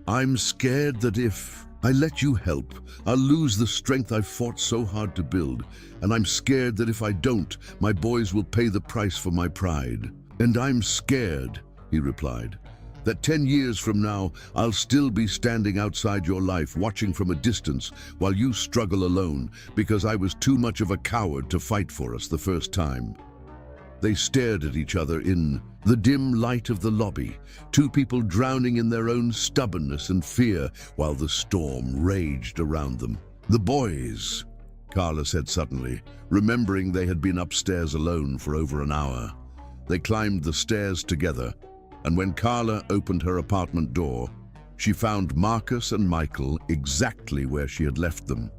S1: "I'm scared that if I let you help, I'll lose the strength I've fought so hard to build, and I'm scared that if I don't, my boys will pay the price for my pride." "And I'm scared," he replied, That 10 years from now, I'll still be standing outside your life, watching from a distance while you struggle alone because I was too much of a coward to fight for us the first time. They stared at each other in the dim light of the lobby, two people drowning in their own stubbornness and fear while the storm raged around them. The boys, Carla said suddenly, remembering they had been upstairs alone for over an hour. They climbed the stairs together, and when Carla opened her apartment door, she found Marcus and Michael exactly where she had left them,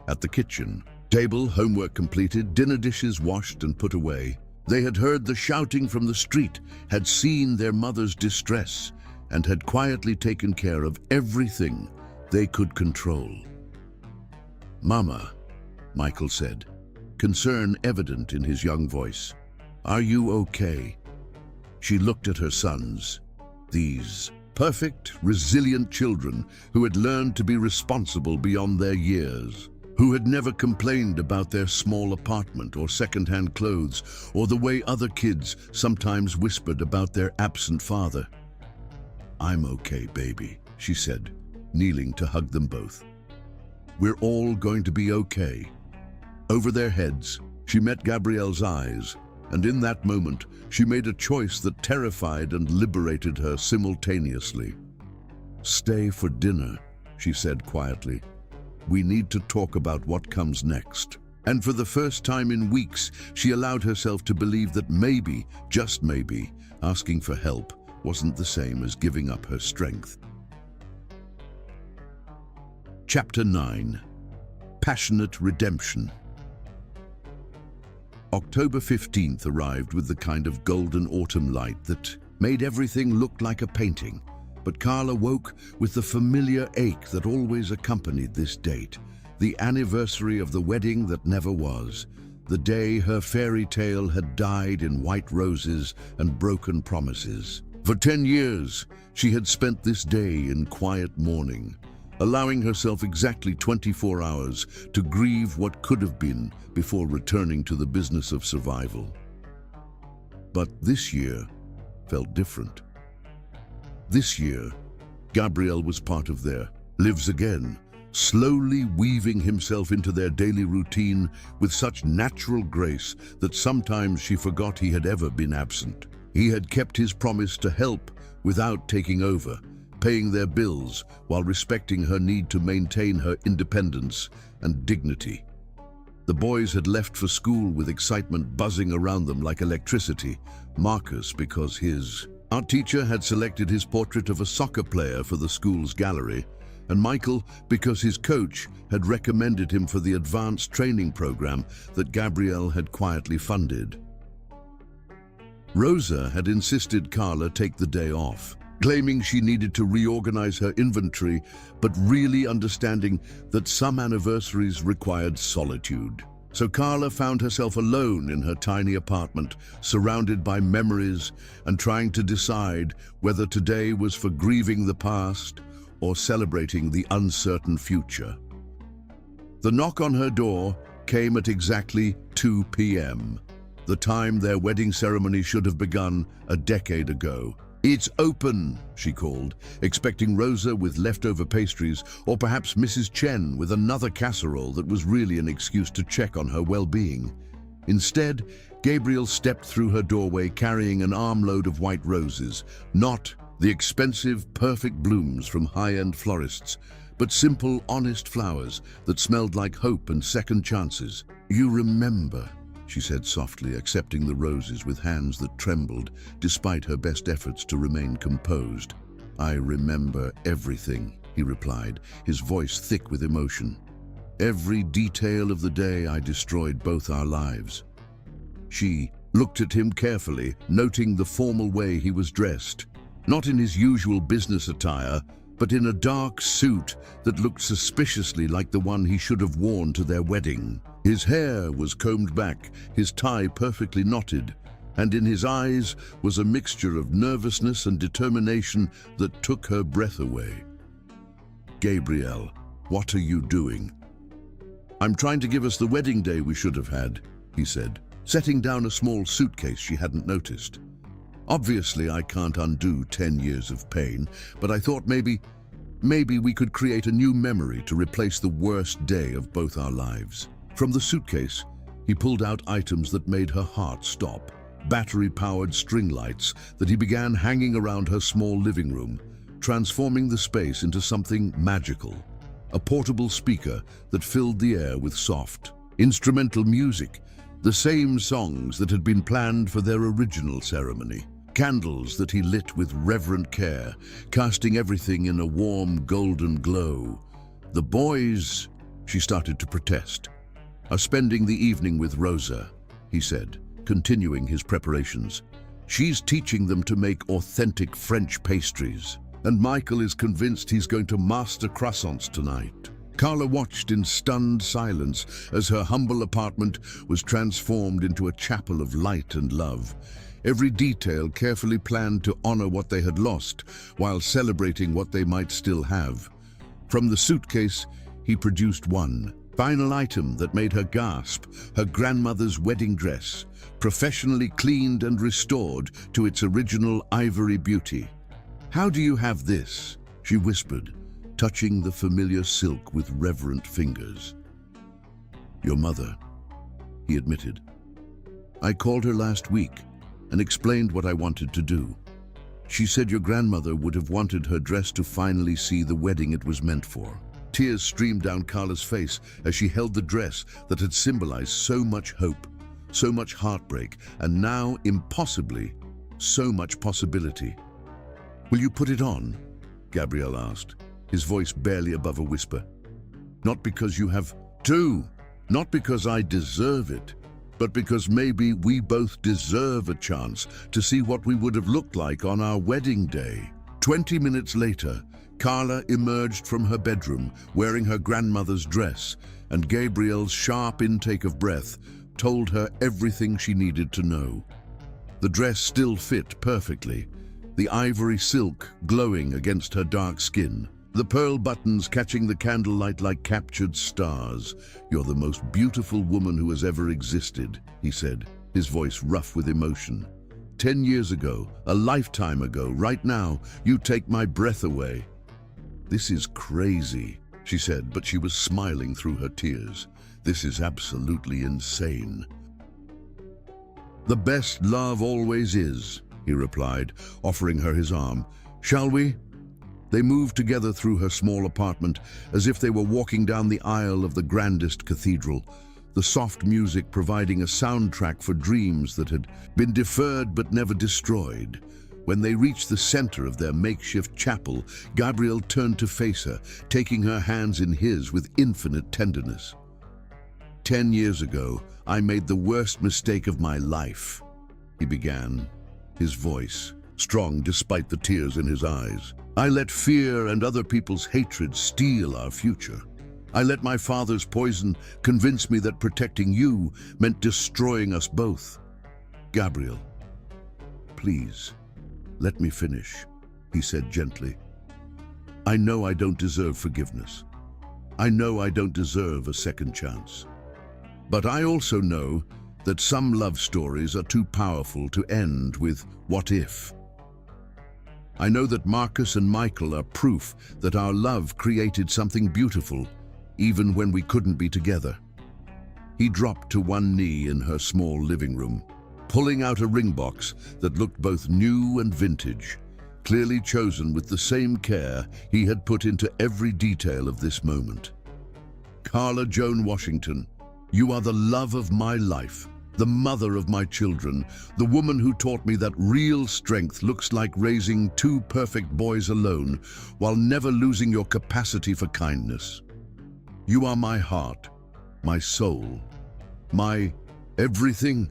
S1: at the kitchen. Table, homework completed, dinner dishes washed and put away. They had heard the shouting from the street, had seen their mother's distress, and had quietly taken care of everything they could control. "Mama," Michael said, concern evident in his young voice. "Are you okay?" She looked at her sons, these perfect, resilient children who had learned to be responsible beyond their years, who had never complained about their small apartment or second-hand clothes or the way other kids sometimes whispered about their absent father. "I'm okay, baby," she said, kneeling to hug them both. "We're all going to be okay." Over their heads, she met Gabrielle's eyes, and in that moment, she made a choice that terrified and liberated her simultaneously. "Stay for dinner," she said quietly. "We need to talk about what comes next." And for the first time in weeks, she allowed herself to believe that maybe, just maybe, asking for help wasn't the same as giving up her strength. Chapter 9. Passionate Redemption. October 15th arrived with the kind of golden autumn light that made everything look like a painting. But Carla woke with the familiar ache that always accompanied this date, the anniversary of the wedding that never was, the day her fairy tale had died in white roses and broken promises. For 10 years, she had spent this day in quiet mourning, allowing herself exactly 24 hours to grieve what could have been before returning to the business of survival. But this year felt different. This year, Gabriel was part of their lives again, slowly weaving himself into their daily routine with such natural grace that sometimes she forgot he had ever been absent. He had kept his promise to help without taking over, paying their bills while respecting her need to maintain her independence and dignity. The boys had left for school with excitement buzzing around them like electricity. Marcus, because his art teacher had selected his portrait of a soccer player for the school's gallery, and Michael, because his coach had recommended him for the advanced training program that Gabrielle had quietly funded. Rosa had insisted Carla take the day off, claiming she needed to reorganize her inventory, but really understanding that some anniversaries required solitude. So Carla found herself alone in her tiny apartment, surrounded by memories and trying to decide whether today was for grieving the past or celebrating the uncertain future. The knock on her door came at exactly 2 p.m., the time their wedding ceremony should have begun a decade ago. "It's open," she called, expecting Rosa with leftover pastries, or perhaps Mrs. Chen with another casserole that was really an excuse to check on her well-being. Instead, Gabriel stepped through her doorway carrying an armload of white roses, not the expensive, perfect blooms from high-end florists, but simple, honest flowers that smelled like hope and second chances. "You remember," she said softly, accepting the roses with hands that trembled despite her best efforts to remain composed. "I remember everything," he replied, his voice thick with emotion. "Every detail of the day I destroyed both our lives." She looked at him carefully, noting the formal way he was dressed, not in his usual business attire, but in a dark suit that looked suspiciously like the one he should have worn to their wedding. His hair was combed back, his tie perfectly knotted, and in his eyes was a mixture of nervousness and determination that took her breath away. "Gabrielle, what are you doing?" "I'm trying to give us the wedding day we should have had," he said, setting down a small suitcase she hadn't noticed. Obviously, I can't undo 10 years of pain, but I thought maybe we could create a new memory to replace the worst day of both our lives. From the suitcase, he pulled out items that made her heart stop. Battery-powered string lights that he began hanging around her small living room, transforming the space into something magical. A portable speaker that filled the air with soft, instrumental music, the same songs that had been planned for their original ceremony. Candles that he lit with reverent care, casting everything in a warm golden glow. The boys, she started to protest, are spending the evening with Rosa, he said, continuing his preparations. She's teaching them to make authentic French pastries, and Michael is convinced he's going to master croissants tonight. Carla watched in stunned silence as her humble apartment was transformed into a chapel of light and love. Every detail carefully planned to honor what they had lost, while celebrating what they might still have. From the suitcase, he produced one final item that made her gasp, her grandmother's wedding dress, professionally cleaned and restored to its original ivory beauty. "How do you have this?" she whispered, touching the familiar silk with reverent fingers. "Your mother," he admitted. "I called her last week and explained what I wanted to do. She said your grandmother would have wanted her dress to finally see the wedding it was meant for." Tears streamed down Carla's face as she held the dress that had symbolized so much hope, so much heartbreak, and now, impossibly, so much possibility. "Will you put it on?" Gabriel asked, his voice barely above a whisper. "Not because you have to, not because I deserve it, but because maybe we both deserve a chance to see what we would have looked like on our wedding day." 20 minutes later, Carla emerged from her bedroom wearing her grandmother's dress, and Gabriel's sharp intake of breath told her everything she needed to know. The dress still fit perfectly, the ivory silk glowing against her dark skin, the pearl buttons catching the candlelight like captured stars. "You're the most beautiful woman who has ever existed," he said, his voice rough with emotion. 10 years ago, a lifetime ago, right now, you take my breath away." "This is crazy," she said, but she was smiling through her tears. "This is absolutely insane." "The best love always is," he replied, offering her his arm. "Shall we?" They moved together through her small apartment as if they were walking down the aisle of the grandest cathedral, the soft music providing a soundtrack for dreams that had been deferred but never destroyed. When they reached the center of their makeshift chapel, Gabriel turned to face her, taking her hands in his with infinite tenderness. 10 years ago, I made the worst mistake of my life," he began, his voice strong despite the tears in his eyes. "I let fear and other people's hatred steal our future. I let my father's poison convince me that protecting you meant destroying us both. Gabriel, please, let me finish," he said gently. "I know I don't deserve forgiveness. I know I don't deserve a second chance. But I also know that some love stories are too powerful to end with what if. I know that Marcus and Michael are proof that our love created something beautiful, even when we couldn't be together." He dropped to one knee in her small living room, pulling out a ring box that looked both new and vintage, clearly chosen with the same care he had put into every detail of this moment. "Carla Joan Washington, you are the love of my life, the mother of my children, the woman who taught me that real strength looks like raising two perfect boys alone while never losing your capacity for kindness. You are my heart, my soul, my everything."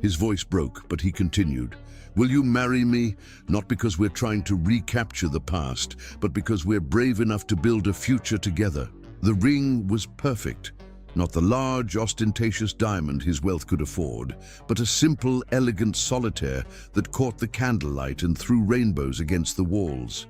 S1: His voice broke, but he continued. "Will you marry me, not because we're trying to recapture the past, but because we're brave enough to build a future together?" The ring was perfect. Not the large, ostentatious diamond his wealth could afford, but a simple, elegant solitaire that caught the candlelight and threw rainbows against the walls.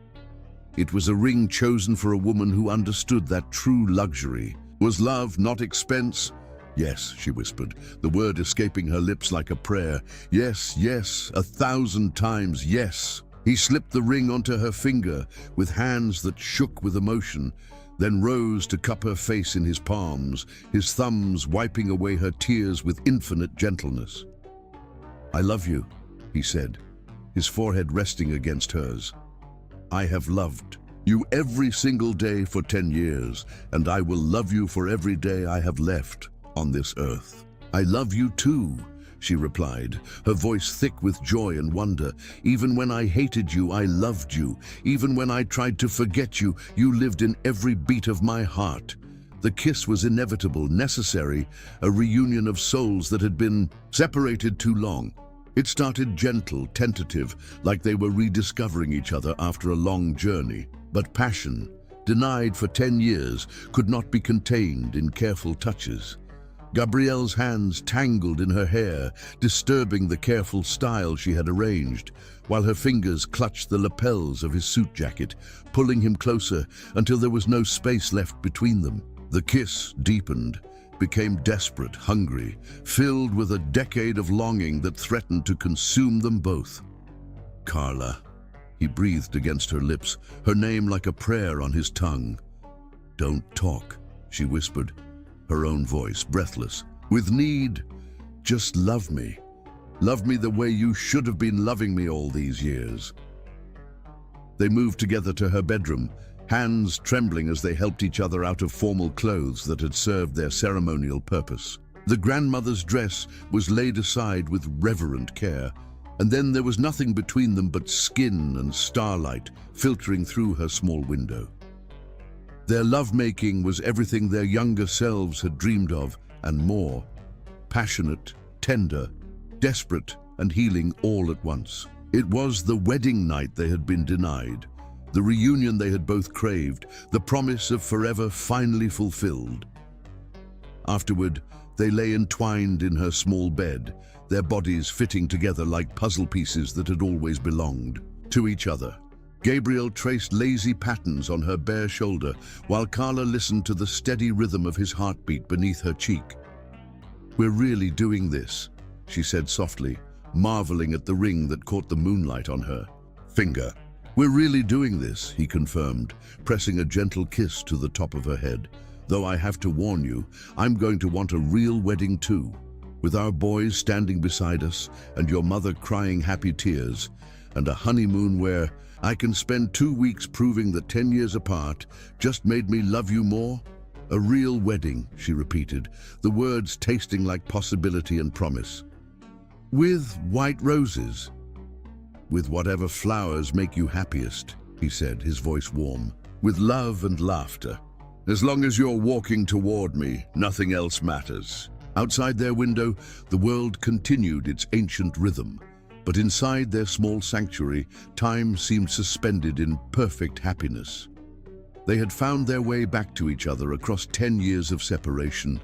S1: It was a ring chosen for a woman who understood that true luxury was love, not expense, Yes, she whispered, the word escaping her lips like a prayer. Yes, yes, 1,000 times yes. He slipped the ring onto her finger with hands that shook with emotion, then rose to cup her face in his palms, his thumbs wiping away her tears with infinite gentleness. I love you, he said, his forehead resting against hers. I have loved you every single day for 10 years, and I will love you for every day I have left on this earth. I love you too, she replied, her voice thick with joy and wonder. Even when I hated you, I loved you. Even when I tried to forget you, you lived in every beat of my heart. The kiss was inevitable, necessary, a reunion of souls that had been separated too long. It started gentle, tentative, like they were rediscovering each other after a long journey. But passion, denied for 10 years, could not be contained in careful touches. Gabrielle's hands tangled in her hair, disturbing the careful style she had arranged, while her fingers clutched the lapels of his suit jacket, pulling him closer until there was no space left between them. The kiss deepened, became desperate, hungry, filled with a decade of longing that threatened to consume them both. Carla, he breathed against her lips, her name like a prayer on his tongue. Don't talk, she whispered, her own voice breathless. With need, just love me. Love me the way you should have been loving me all these years. They moved together to her bedroom, hands trembling as they helped each other out of formal clothes that had served their ceremonial purpose. The grandmother's dress was laid aside with reverent care, and then there was nothing between them but skin and starlight filtering through her small window. Their lovemaking was everything their younger selves had dreamed of and more. Passionate, tender, desperate, and healing all at once. It was the wedding night they had been denied, the reunion they had both craved, the promise of forever finally fulfilled. Afterward, they lay entwined in her small bed, their bodies fitting together like puzzle pieces that had always belonged to each other. Gabriel traced lazy patterns on her bare shoulder, while Carla listened to the steady rhythm of his heartbeat beneath her cheek. We're really doing this, she said softly, marveling at the ring that caught the moonlight on her finger. We're really doing this, he confirmed, pressing a gentle kiss to the top of her head. Though I have to warn you, I'm going to want a real wedding too, with our boys standing beside us and your mother crying happy tears, and a honeymoon where I can spend 2 weeks proving that 10 years apart just made me love you more. A real wedding, she repeated, the words tasting like possibility and promise. With white roses. With whatever flowers make you happiest, he said, his voice warm. With love and laughter. As long as you're walking toward me, nothing else matters. Outside their window, the world continued its ancient rhythm. But inside their small sanctuary, time seemed suspended in perfect happiness. They had found their way back to each other across 10 years of separation,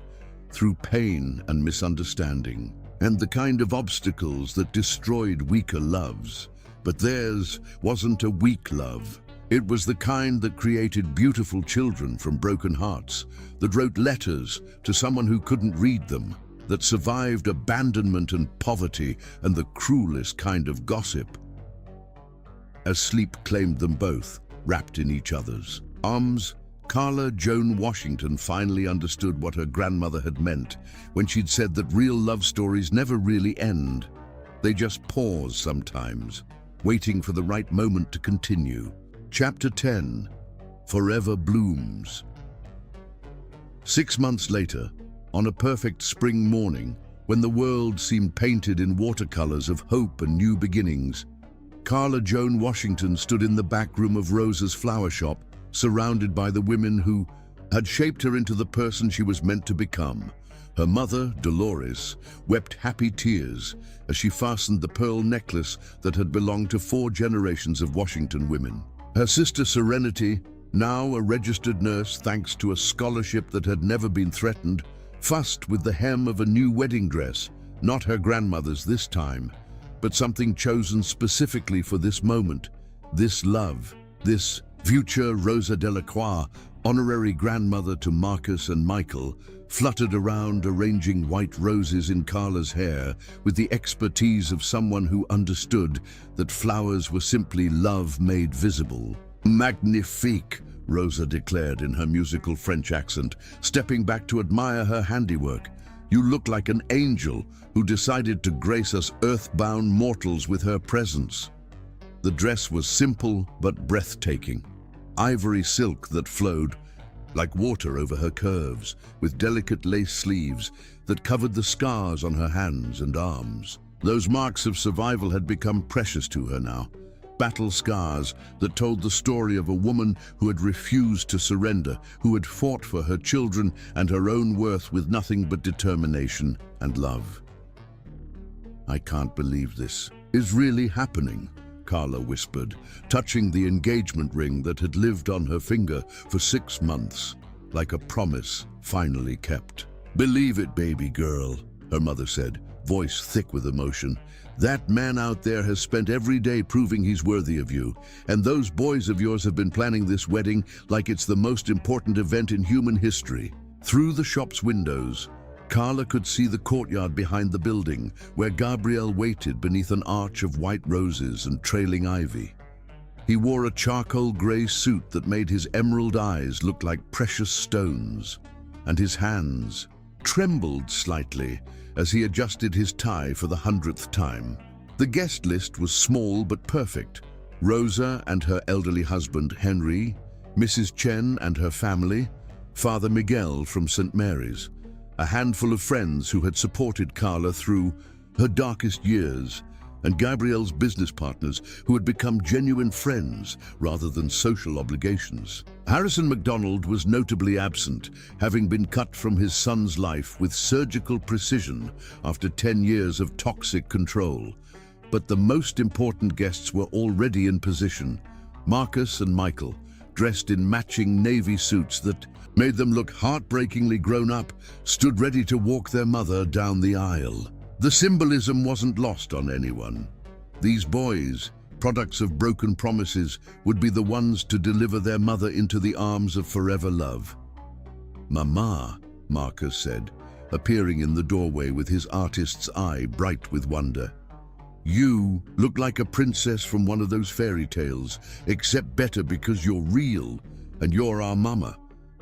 S1: through pain and misunderstanding, and the kind of obstacles that destroyed weaker loves. But theirs wasn't a weak love. It was the kind that created beautiful children from broken hearts, that wrote letters to someone who couldn't read them, that survived abandonment and poverty and the cruelest kind of gossip. As sleep claimed them both, wrapped in each other's arms, Carla Joan Washington finally understood what her grandmother had meant when she'd said that real love stories never really end. They just pause sometimes, waiting for the right moment to continue. Chapter 10. Forever Blooms. 6 months later, on a perfect spring morning, when the world seemed painted in watercolors of hope and new beginnings, Carla Joan Washington stood in the back room of Rosa's flower shop, surrounded by the women who had shaped her into the person she was meant to become. Her mother, Dolores, wept happy tears as she fastened the pearl necklace that had belonged to 4 generations of Washington women. Her sister Serenity, now a registered nurse thanks to a scholarship that had never been threatened, fussed with the hem of a new wedding dress, not her grandmother's this time, but something chosen specifically for this moment, this love, this future Rosa Delacroix, honorary grandmother to Marcus and Michael, fluttered around arranging white roses in Carla's hair with the expertise of someone who understood that flowers were simply love made visible. "Magnifique," Rosa declared in her musical French accent, stepping back to admire her handiwork. "You look like an angel who decided to grace us earthbound mortals with her presence." The dress was simple but breathtaking. Ivory silk that flowed like water over her curves, with delicate lace sleeves that covered the scars on her hands and arms. Those marks of survival had become precious to her now. Battle scars that told the story of a woman who had refused to surrender, who had fought for her children and her own worth with nothing but determination and love. "I can't believe this is really happening," Carla whispered, touching the engagement ring that had lived on her finger for 6 months, like a promise finally kept. "Believe it, baby girl," her mother said, voice thick with emotion. "That man out there has spent every day proving he's worthy of you, and those boys of yours have been planning this wedding like it's the most important event in human history." Through the shop's windows, Carla could see the courtyard behind the building, where Gabriel waited beneath an arch of white roses and trailing ivy. He wore a charcoal grey suit that made his emerald eyes look like precious stones, and his hands trembled slightly as he adjusted his tie for the 100th time. The guest list was small but perfect. Rosa and her elderly husband, Henry, Mrs. Chen and her family, Father Miguel from St. Mary's, a handful of friends who had supported Carla through her darkest years, and Gabriel's business partners who had become genuine friends rather than social obligations. Harrison MacDonald was notably absent, having been cut from his son's life with surgical precision after 10 years of toxic control. But the most important guests were already in position. Marcus and Michael, dressed in matching navy suits that made them look heartbreakingly grown up, stood ready to walk their mother down the aisle. The symbolism wasn't lost on anyone. These boys, products of broken promises, would be the ones to deliver their mother into the arms of forever love. "Mama," Marcus said, appearing in the doorway with his artist's eye bright with wonder. "You look like a princess from one of those fairy tales, except better because you're real, and you're our mama,"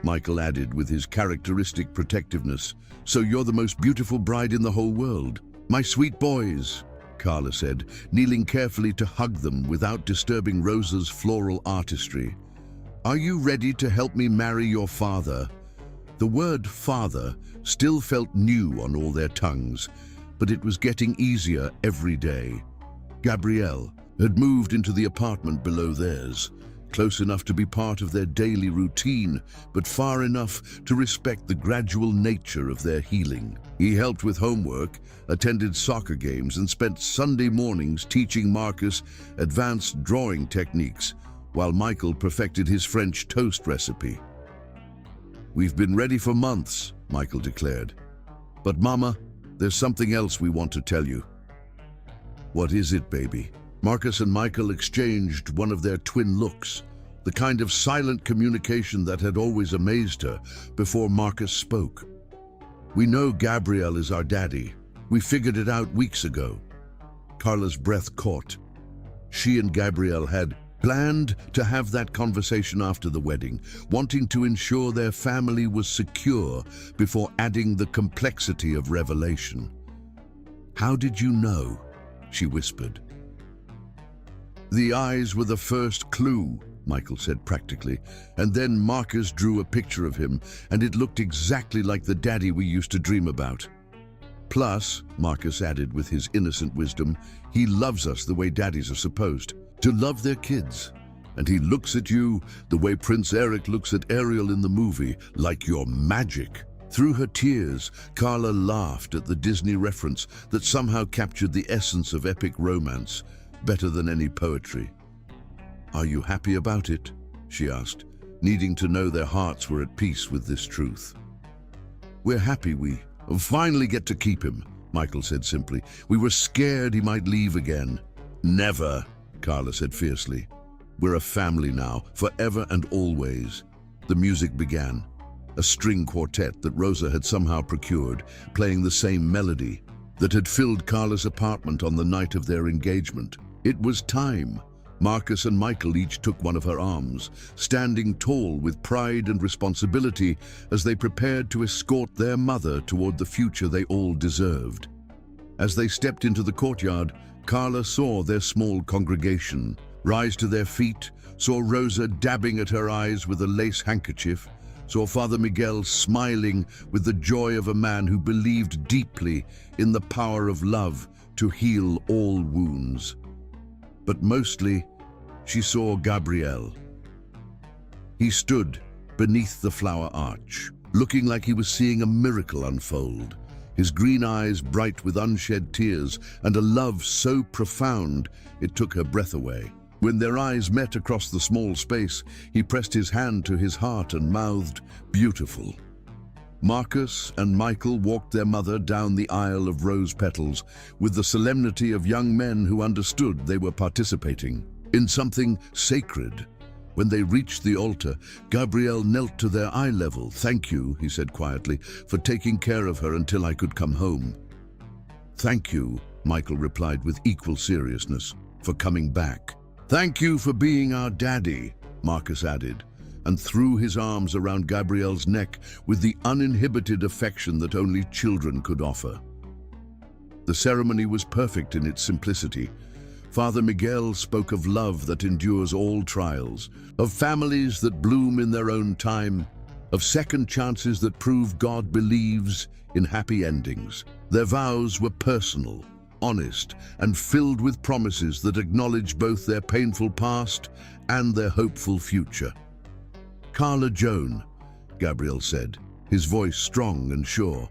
S1: Michael added with his characteristic protectiveness. "So you're the most beautiful bride in the whole world." "My sweet boys," Carla said, kneeling carefully to hug them without disturbing Rosa's floral artistry. "Are you ready to help me marry your father?" The word father still felt new on all their tongues, but it was getting easier every day. Gabrielle had moved into the apartment below theirs, close enough to be part of their daily routine, but far enough to respect the gradual nature of their healing. He helped with homework, attended soccer games, and spent Sunday mornings teaching Marcus advanced drawing techniques, while Michael perfected his French toast recipe. "We've been ready for months," Michael declared. "But Mama, there's something else we want to tell you." "What is it, baby?" Marcus and Michael exchanged one of their twin looks, the kind of silent communication that had always amazed her, before Marcus spoke. "We know Gabriel is our daddy. We figured it out weeks ago." Carla's breath caught. She and Gabriel had planned to have that conversation after the wedding, wanting to ensure their family was secure before adding the complexity of revelation. "How did you know?" she whispered. "The eyes were the first clue," Michael said practically, and then Marcus drew a picture of him, and it looked exactly like the daddy we used to dream about. "Plus," Marcus added with his innocent wisdom, "he loves us the way daddies are supposed to love their kids. And he looks at you the way Prince Eric looks at Ariel in the movie, like you're magic." Through her tears, Carla laughed at the Disney reference that somehow captured the essence of epic romance better than any poetry. "Are you happy about it?" she asked, needing to know their hearts were at peace with this truth. "We're happy we finally get to keep him," Michael said simply. "We were scared he might leave again." "Never," Carla said fiercely. "We're a family now, forever and always." The music began. a string quartet that Rosa had somehow procured, playing the same melody that had filled Carla's apartment on the night of their engagement. It was time. Marcus and Michael each took one of her arms, standing tall with pride and responsibility as they prepared to escort their mother toward the future they all deserved. As they stepped into the courtyard, Carla saw their small congregation rise to their feet, saw Rosa dabbing at her eyes with a lace handkerchief, saw Father Miguel smiling with the joy of a man who believed deeply in the power of love to heal all wounds. But mostly, she saw Gabriel. He stood beneath the flower arch, looking like he was seeing a miracle unfold, his green eyes bright with unshed tears and a love so profound it took her breath away. When their eyes met across the small space, he pressed his hand to his heart and mouthed, "Beautiful." Marcus and Michael walked their mother down the aisle of rose petals with the solemnity of young men who understood they were participating in something sacred. When they reached the altar, Gabriel knelt to their eye level. "Thank you," he said quietly, "for taking care of her until I could come home." "Thank you," Michael replied with equal seriousness, "for coming back." "Thank you for being our daddy," Marcus added, and threw his arms around Gabriel's neck with the uninhibited affection that only children could offer. The ceremony was perfect in its simplicity. Father Miguel spoke of love that endures all trials, of families that bloom in their own time, of second chances that prove God believes in happy endings. Their vows were personal, honest, and filled with promises that acknowledged both their painful past and their hopeful future. "Carla Joan," Gabriel said, his voice strong and sure.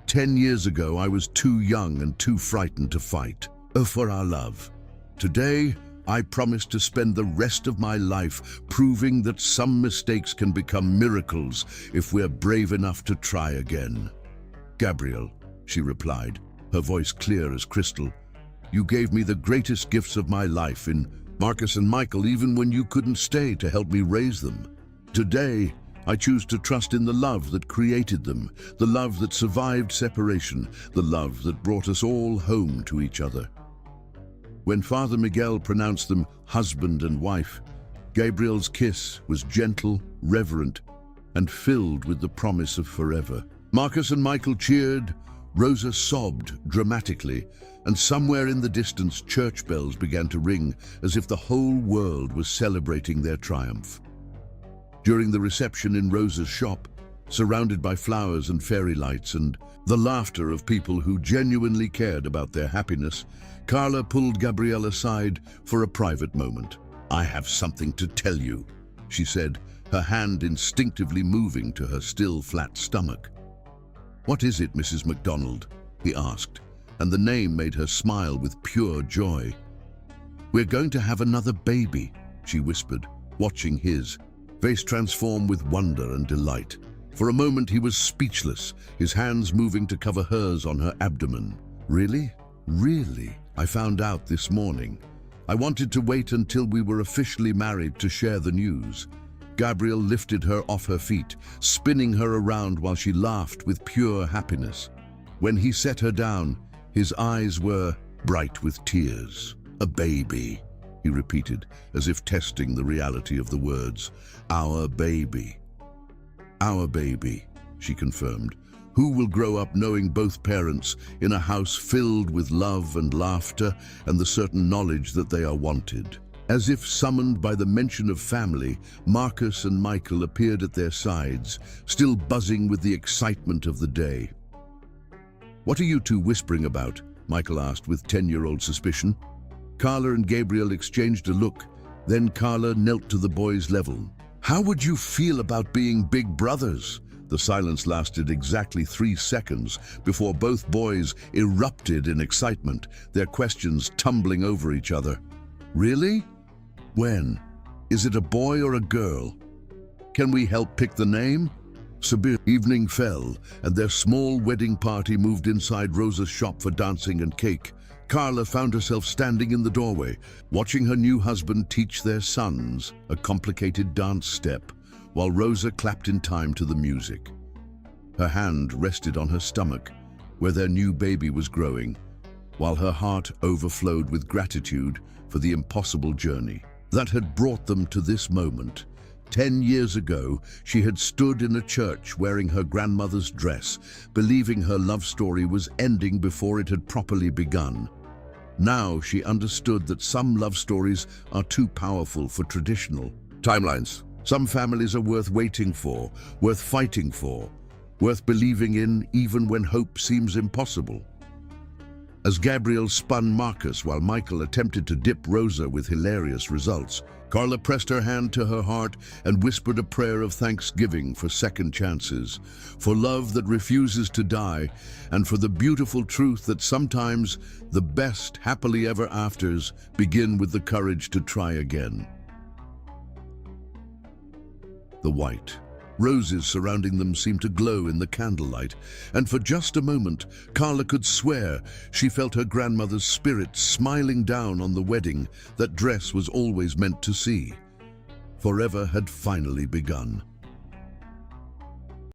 S1: "10 years ago I was too young and too frightened to fight for our love. Today, I promise to spend the rest of my life proving that some mistakes can become miracles if we're brave enough to try again." "Gabriel," she replied, her voice clear as crystal, "you gave me the greatest gifts of my life in Marcus and Michael even when you couldn't stay to help me raise them. Today, I choose to trust in the love that created them, the love that survived separation, the love that brought us all home to each other." When Father Miguel pronounced them husband and wife, Gabriel's kiss was gentle, reverent, and filled with the promise of forever. Marcus and Michael cheered, Rosa sobbed dramatically, and somewhere in the distance church bells began to ring as if the whole world was celebrating their triumph. During the reception in Rosa's shop, surrounded by flowers and fairy lights and the laughter of people who genuinely cared about their happiness, Carla pulled Gabriel aside for a private moment. "I have something to tell you," she said, her hand instinctively moving to her still flat stomach. "What is it, Mrs. MacDonald?" he asked, and the name made her smile with pure joy. "We're going to have another baby," she whispered, watching his face transform with wonder and delight. For a moment he was speechless, his hands moving to cover hers on her abdomen. "Really? Really? I found out this morning. I wanted to wait until we were officially married to share the news." Gabriel lifted her off her feet, spinning her around while she laughed with pure happiness. When he set her down, his eyes were bright with tears. "A baby," he repeated, as if testing the reality of the words. "Our baby." "Our baby," she confirmed, "who will grow up knowing both parents in a house filled with love and laughter and the certain knowledge that they are wanted." As if summoned by the mention of family, Marcus and Michael appeared at their sides, still buzzing with the excitement of the day. "What are you two whispering about?" Michael asked with 10-year-old suspicion. Carla and Gabriel exchanged a look, then Carla knelt to the boy's level. "How would you feel about being big brothers?" The silence lasted exactly 3 seconds before both boys erupted in excitement, their questions tumbling over each other. "Really? When? Is it a boy or a girl? Can we help pick the name?" Evening fell, and their small wedding party moved inside Rosa's shop for dancing and cake. Carla found herself standing in the doorway, watching her new husband teach their sons a complicated dance step, while Rosa clapped in time to the music. Her hand rested on her stomach, where their new baby was growing, while her heart overflowed with gratitude for the impossible journey that had brought them to this moment. 10 years ago, she had stood in a church wearing her grandmother's dress, believing her love story was ending before it had properly begun. Now she understood that some love stories are too powerful for traditional timelines. Some families are worth waiting for, worth fighting for, worth believing in even when hope seems impossible. As Gabriel spun Marcus while Michael attempted to dip Rosa with hilarious results, Carla pressed her hand to her heart and whispered a prayer of thanksgiving for second chances, for love that refuses to die, and for the beautiful truth that sometimes the best happily ever afters begin with the courage to try again. The white roses surrounding them seemed to glow in the candlelight, and for just a moment, Carla could swear she felt her grandmother's spirit smiling down on the wedding that dress was always meant to see. Forever had finally begun.